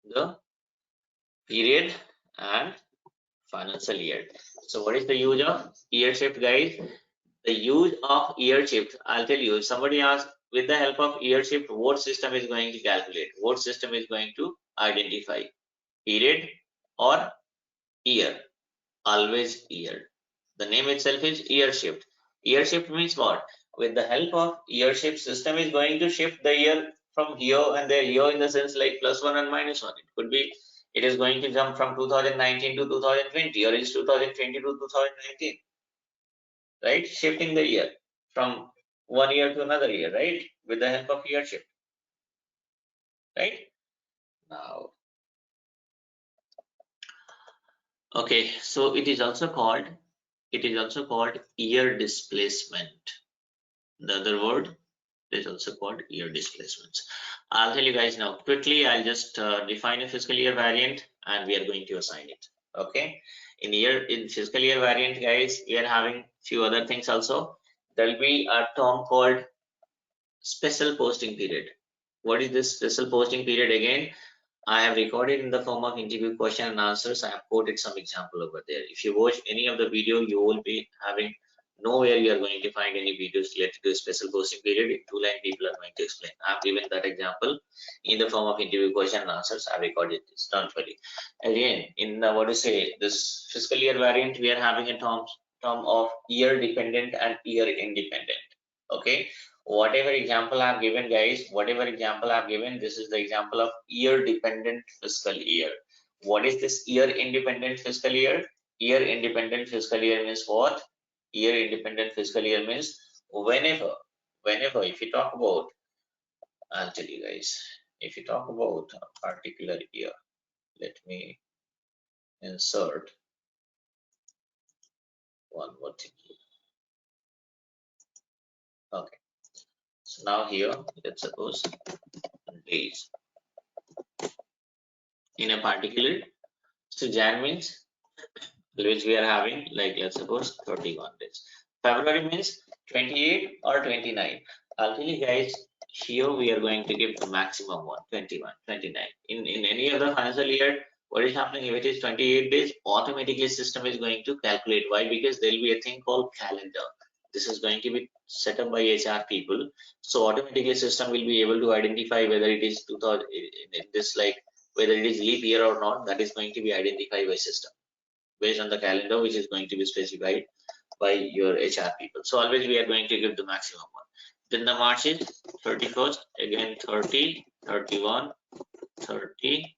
the period and financial year. So what is the use of year shift, guys? The use of year shift, I'll tell you, if somebody asks with the help of year shift, what system is going to calculate, what system is going to identify, period or year? Always year. The name itself is year shift. Year shift means what? With the help of year shift, system is going to shift the year from here and there. Here in the sense like +1 and -1. It could be, it is going to jump from 2019 to 2020, or is 2020 to 2019, right? Shifting the year from one year to another year, right? With the help of year shift, right? Now, okay, so it is also called year displacement. The other word is also called year displacements. I'll tell you guys now quickly. I'll just define a fiscal year variant and we are going to assign it. Okay, in fiscal year variant, guys, we are having few other things also. There will be a term called special posting period. What is this special posting period? Again, I have recorded in the form of interview question and answers. I have quoted some example over there. If you watch any of the video, you will be having nowhere you are going to find any videos related to a special posting period. In 2 line people are going to explain. I have given that example in the form of interview question and answers. I have recorded this. Don't worry. Again, in the, what to say, this fiscal year variant, we are having a term of year dependent and year independent. Okay. Whatever example I have given, guys, whatever example I have given, this is the example of year dependent fiscal year. What is this year independent fiscal year? Year independent fiscal year means what? Year independent fiscal year means whenever, if you talk about, I'll tell you guys, if you talk about a particular year, let me insert one more thing here. Okay. So now here, let's suppose days in a particular, so Jan means which we are having, like let's suppose 31 days. February means 28 or 29. I'll tell you guys, here we are going to give the maximum one, 21, 29. In any other financial year, what is happening if it is 28 days, automatically system is going to calculate. Why? Because there will be a thing called calendar. This is going to be set up by HR people. So automatically system will be able to identify whether it is 2000, in this, like whether it is leap year or not, that is going to be identified by system based on the calendar, which is going to be specified by your HR people. So always we are going to give the maximum one. Then the March is 31st, again 30, 31, 30,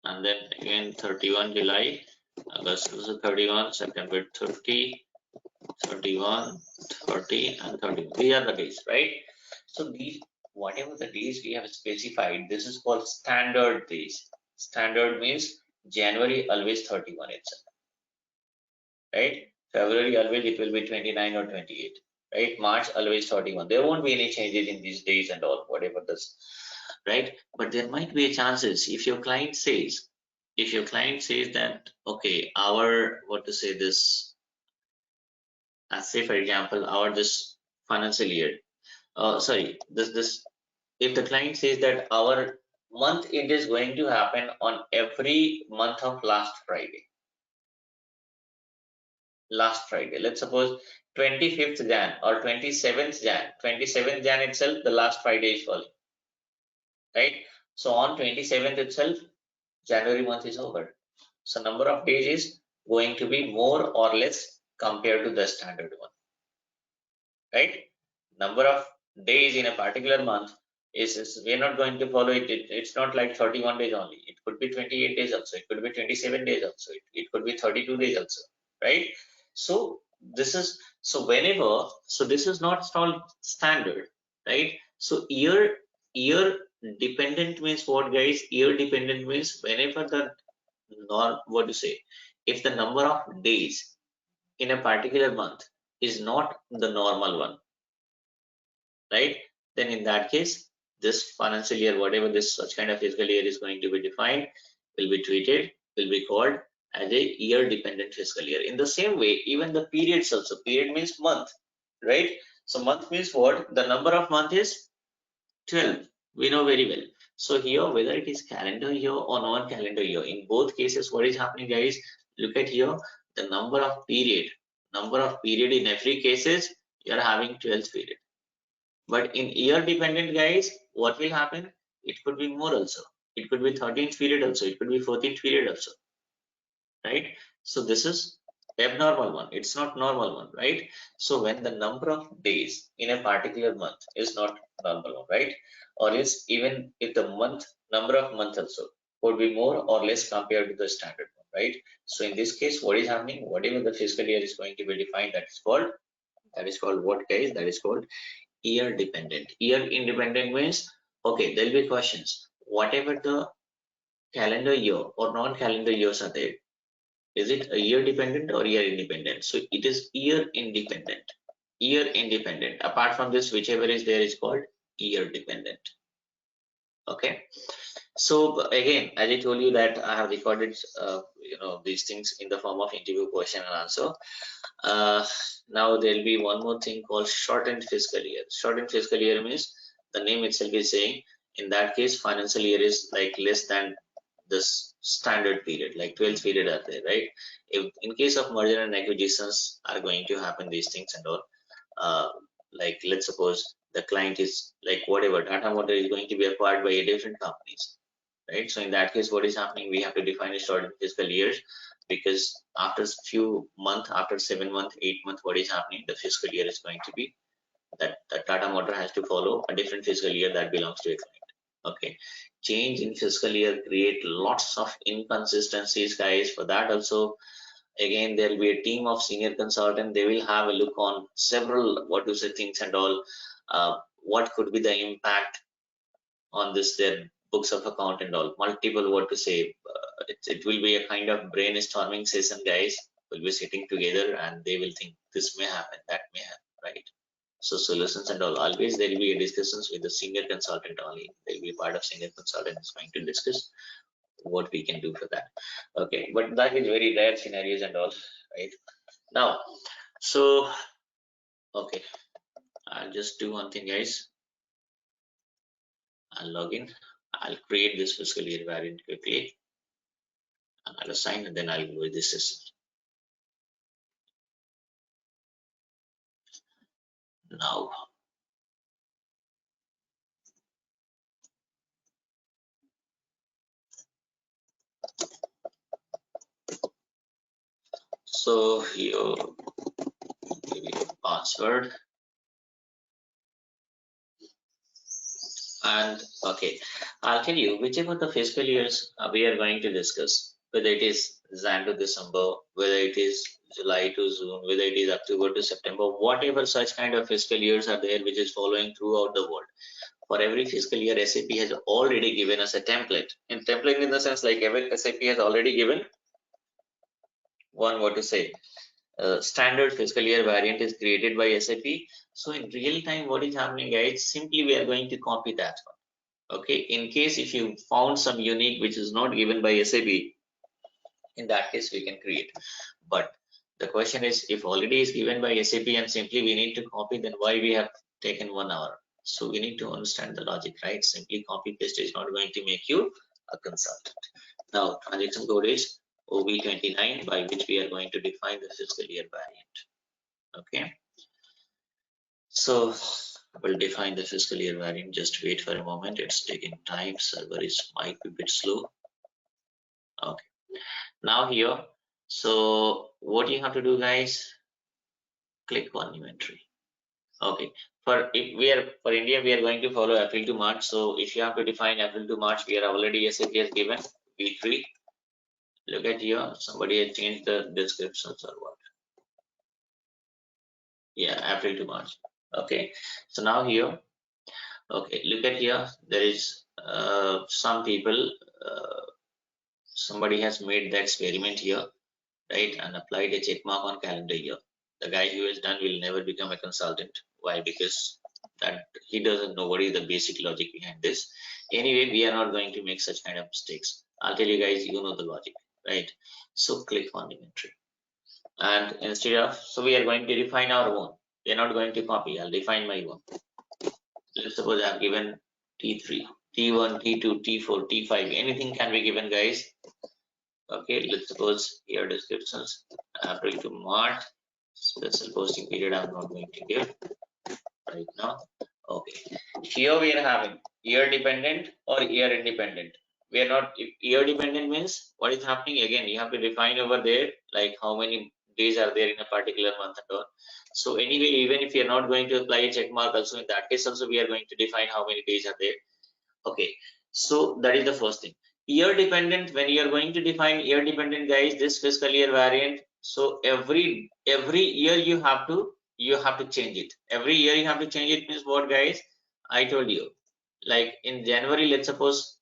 and then again 31 July, August is 31, September 30, 31, 30, and 31. These are the days, right? So these, whatever the days we have specified, this is called standard days. Standard means January always 31 itself, right? February always it will be 29 or 28, right? March always 31. There won't be any changes in these days and all, whatever this, right? But there might be a chances if your client says, that, okay, our, what to say, this, say for example, our this financial year, this, if the client says that our month it is going to happen on every month of last Friday, let's suppose 25th Jan or 27th Jan itself, the last Friday is falling, right? So on 27th itself, January month is over. So number of days is going to be more or less compared to the standard one, right? Number of days in a particular month is we're not going to follow it. It's not like 31 days only. It could be 28 days also. It could be 27 days also. It could be 32 days also, right? So this is, so whenever, so this is not standard, right? So year dependent means what, guys? Year dependent means whenever the what to say, if the number of days in a particular month is not the normal one, right? Then in that case, this financial year, whatever this such kind of fiscal year is going to be defined, will be treated, will be called as a year dependent fiscal year. In the same way, even the periods also, period means month, right? So month means what? The number of month is 12. We know very well. So here, whether it is calendar year or non-calendar year, in both cases, what is happening, guys? Look at here, the number of period in every cases, you are having 12th period. But in year dependent, guys, what will happen? It could be more also. It could be 13th period also. It could be 14th period also, right? So this is abnormal one. It's not normal one, right? So when the number of days in a particular month is not normal one, right? Or is even if the number of months also would be more or less compared to the standard one, right? So in this case, what is happening? Whatever the fiscal year is going to be defined, that is called what, guys? That is called year dependent. Year independent means, okay, there will be questions. Whatever the calendar year or non-calendar years are there, is it a year dependent or year independent? So it is year independent. Year independent. Apart from this, whichever is there is called year dependent. Okay. So again, as I told you that I have recorded, these things in the form of interview question and answer. Now there will be one more thing called shortened fiscal year. Shortened fiscal year means the name itself is saying in that case, financial year is like less than this standard period, like 12th period are there, right? If in case of merger and acquisitions are going to happen, these things and all, like let's suppose the client is like whatever, Tata Motor is going to be acquired by a different companies, right? So in that case, what is happening? We have to define a short fiscal years, because after few months, after 7 months, 8 months, what is happening? The fiscal year is going to be that Tata Motor has to follow a different fiscal year that belongs to a client. Okay, change in fiscal year create lots of inconsistencies, guys. For that also, again, there will be a team of senior consultant. They will have a look on several what to say things and all. What could be the impact on this their books of account and all, multiple what to say. It will be a kind of brainstorming session, guys. We'll be sitting together and they will think this may happen, that may happen, right? So solutions and all, always there will be a discussions with the senior consultant only. There will be a part of senior consultant is going to discuss what we can do for that. Okay, but that is very rare scenarios and all, right? Now, so okay, I'll just do one thing, guys. I'll log in. I'll create this fiscal year variant quickly, and I'll assign, and then I'll go with this system. Now, so here, give me a password, and okay, I'll tell you whichever the fiscal years we are going to discuss, whether it is Jan to December, whether it is July to June, whether it is October to September, whatever such kind of fiscal years are there which is following throughout the world. For every fiscal year, SAP has already given us a template. And template in the sense like every SAP has already given one what to say. Standard fiscal year variant is created by SAP. So in real time, what is happening, guys? Simply we are going to copy that one. Okay. In case if you found some unique which is not given by SAP, in that case we can create. But the question is, if already is given by SAP and simply we need to copy, then why we have taken 1 hour? So we need to understand the logic, right? Simply copy paste is not going to make you a consultant. Now transaction code is OB29, by which we are going to define the fiscal year variant. Okay. So we'll define the fiscal year variant. Just wait for a moment. It's taking time. Server is might be a bit slow. Okay. Now here, so what you have to do, guys? Click on new entry. Okay. For India, we are going to follow April to March. So if you have to define April to March, we are already SAP has given B3. Look at here, somebody has changed the descriptions or what? Yeah, April to March. Okay, so now here, okay, look at here, there is some people, somebody has made the experiment here, right, and applied a check mark on calendar year. The guy who has done will never become a consultant. Why? Because that he doesn't know what is the basic logic behind this. Anyway, we are not going to make such kind of mistakes. I'll tell you guys, you know the logic, right? So click on inventory, and instead of, so we are going to define our own. We are not going to copy. I'll define my own. Let's suppose I've given T3, T1, T2, T4, T5. Anything can be given, guys. Okay, let's suppose here descriptions April to March. Special posting period I'm not going to give right now. Okay, here we are having year dependent or year independent. We are not, if year dependent means what is happening, again you have to define over there like how many days are there in a particular month and all. So anyway, even if you are not going to apply a check mark, also in that case also we are going to define how many days are there. Okay, so that is the first thing. Year dependent, when you are going to define year dependent, guys, this fiscal year variant, so every year you have to change it. Every year you have to change it means what, guys? I told you, like in January, let's suppose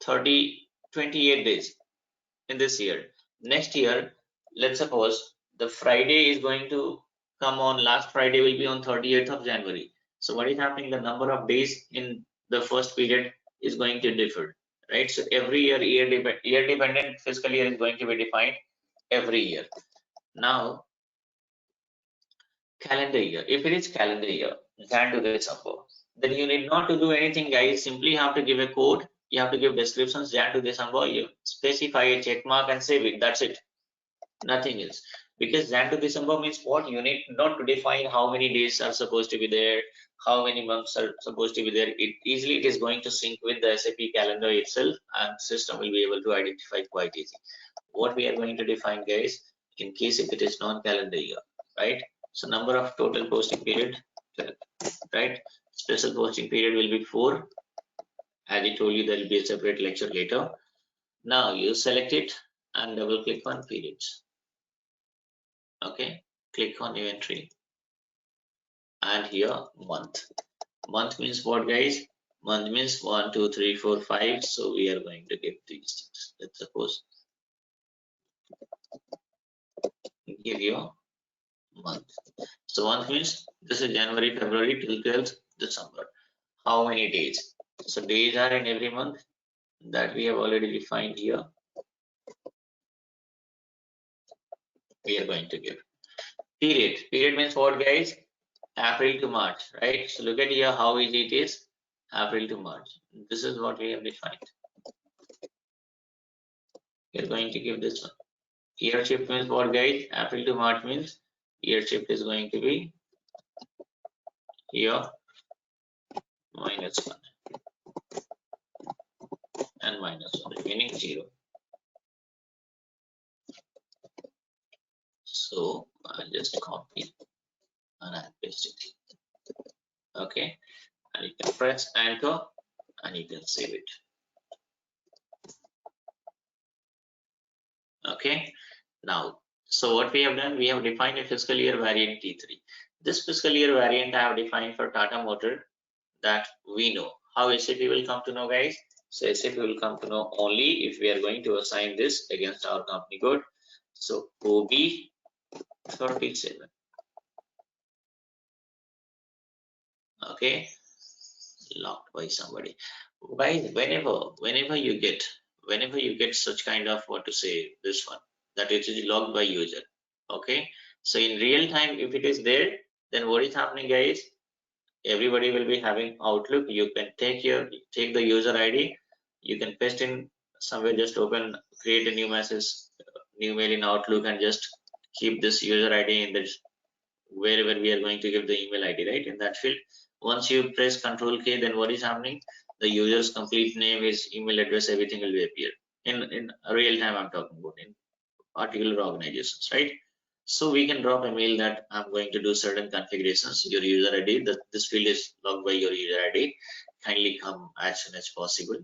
28 days in this year. Next year, let's suppose the Friday is going to come on, last Friday will be on 30th of January. So what is happening? The number of days in the first period is going to differ, right? So every year, year dependent fiscal year is going to be defined every year. Now, calendar year. If it is calendar year, Jan to December, then you need not to do anything, guys. Simply you have to give a code, you have to give descriptions, Jan to December, you specify a check mark and save it. That's it, nothing else. Because Jan to December means what? You need not to define how many days are supposed to be there, how many months are supposed to be there. It is going to sync with the SAP calendar itself, and system will be able to identify quite easy. What we are going to define, guys, in case if it is non-calendar year, right? So number of total posting period, 12, right? Special posting period will be 4. As I told you, there will be a separate lecture later. Now you select it and double click on periods. Okay, click on new entry, and here month. Month means what, guys? Month means 1, 2, 3, 4, 5. So we are going to give these things. Let's suppose give your month. So month means this is January, February till 12th December. How many days? So days are in every month that we have already defined here. We are going to give period. Period means what, guys? April to March, right? So look at here how easy it is. April to March. This is what we have defined. We are going to give this one. Year shift means what, guys? April to March means year shift is going to be here -1 and -1, remaining 0. So I'll just copy and I'll paste it. Okay, and you can press enter and you can save it. Okay, now so what we have done, we have defined a fiscal year variant T3. This fiscal year variant I have defined for Tata Motor, that we know. How SAP will come to know, guys? So SAP will come to know only if we are going to assign this against our company code. So OB37. Okay, locked by somebody. Guys, whenever you get such kind of, what to say, this one, that it is logged by user. Okay, so in real time, if it is there, then what is happening, guys? Everybody will be having Outlook. You can take the user ID, you can paste in somewhere, just open, create a new message, new mail in Outlook, and just keep this user ID in the wherever we are going to give the email ID, right, in that field. Once you press Control K, then what is happening? The user's complete name, his email address, everything will be appear in real time. I'm talking about in particular organizations, right? So we can drop a mail that I'm going to do certain configurations. Your user ID, that this field is logged by your user ID. Kindly come as soon as possible.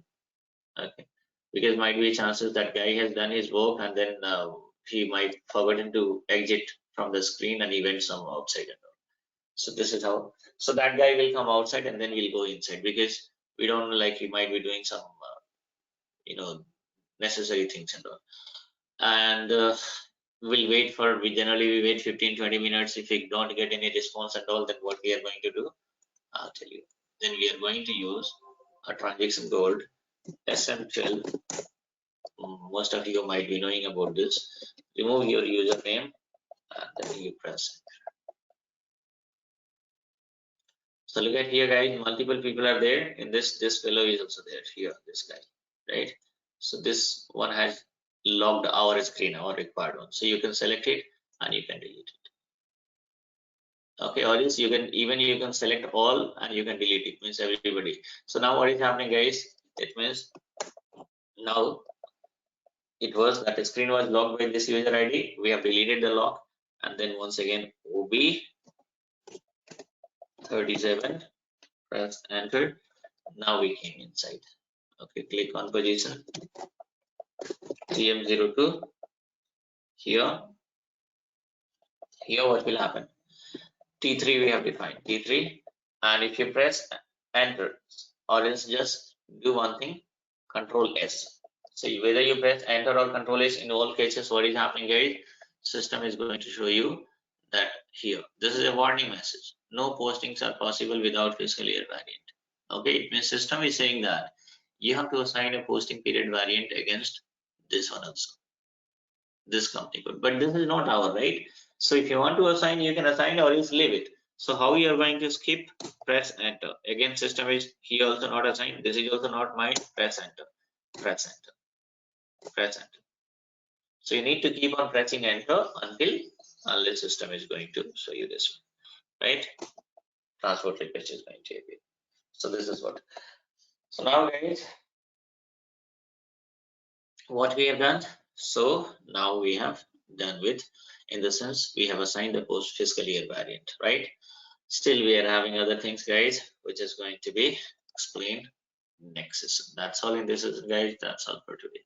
Okay, because might be chances that guy has done his work and then he might forgotten to exit from the screen and he went some outside. So this is how. So that guy will come outside and then we'll go inside, because we don't know, like he might be doing some necessary things and all. And we generally wait 15-20 minutes. If we don't get any response at all, then what we are going to do, I'll tell you. Then we are going to use a transaction called SM12. Most of you might be knowing about this. Remove your username and then you press. So look at here, guys, multiple people are there. In this fellow is also there here, this guy, right? So this one has logged our screen, our required one. So you can select it and you can delete it. Okay, or else you can select all and you can delete it, means everybody. So now what is happening, guys? It means now it was that the screen was logged by this user ID. We have deleted the log, and then once again OB37, press enter. Now we came inside. Okay, click on position TM02. Here what will happen? T3 we have defined T3, and if you press enter, or else just do one thing, Control S. So whether you press enter or Control S, in all cases, what is happening, guys? System is going to show you that here, this is a warning message. No postings are possible without fiscal year variant. Okay, it means system is saying that you have to assign a posting period variant against this one also, this company code. But this is not our, right? So if you want to assign, you can assign or else leave it. So how you are going to skip? Press enter. Again, system is here also not assigned. This is also not mine. Press enter. Press enter. Press enter. So you need to keep on pressing enter unless system is going to show you this one, right? Transport request is going to appear. So this is what. So now guys, what we have done. So now we have done with, in the sense we have assigned the post fiscal year variant, right? Still we are having other things guys, which is going to be explained next session. That's all in this session guys. That's all for today.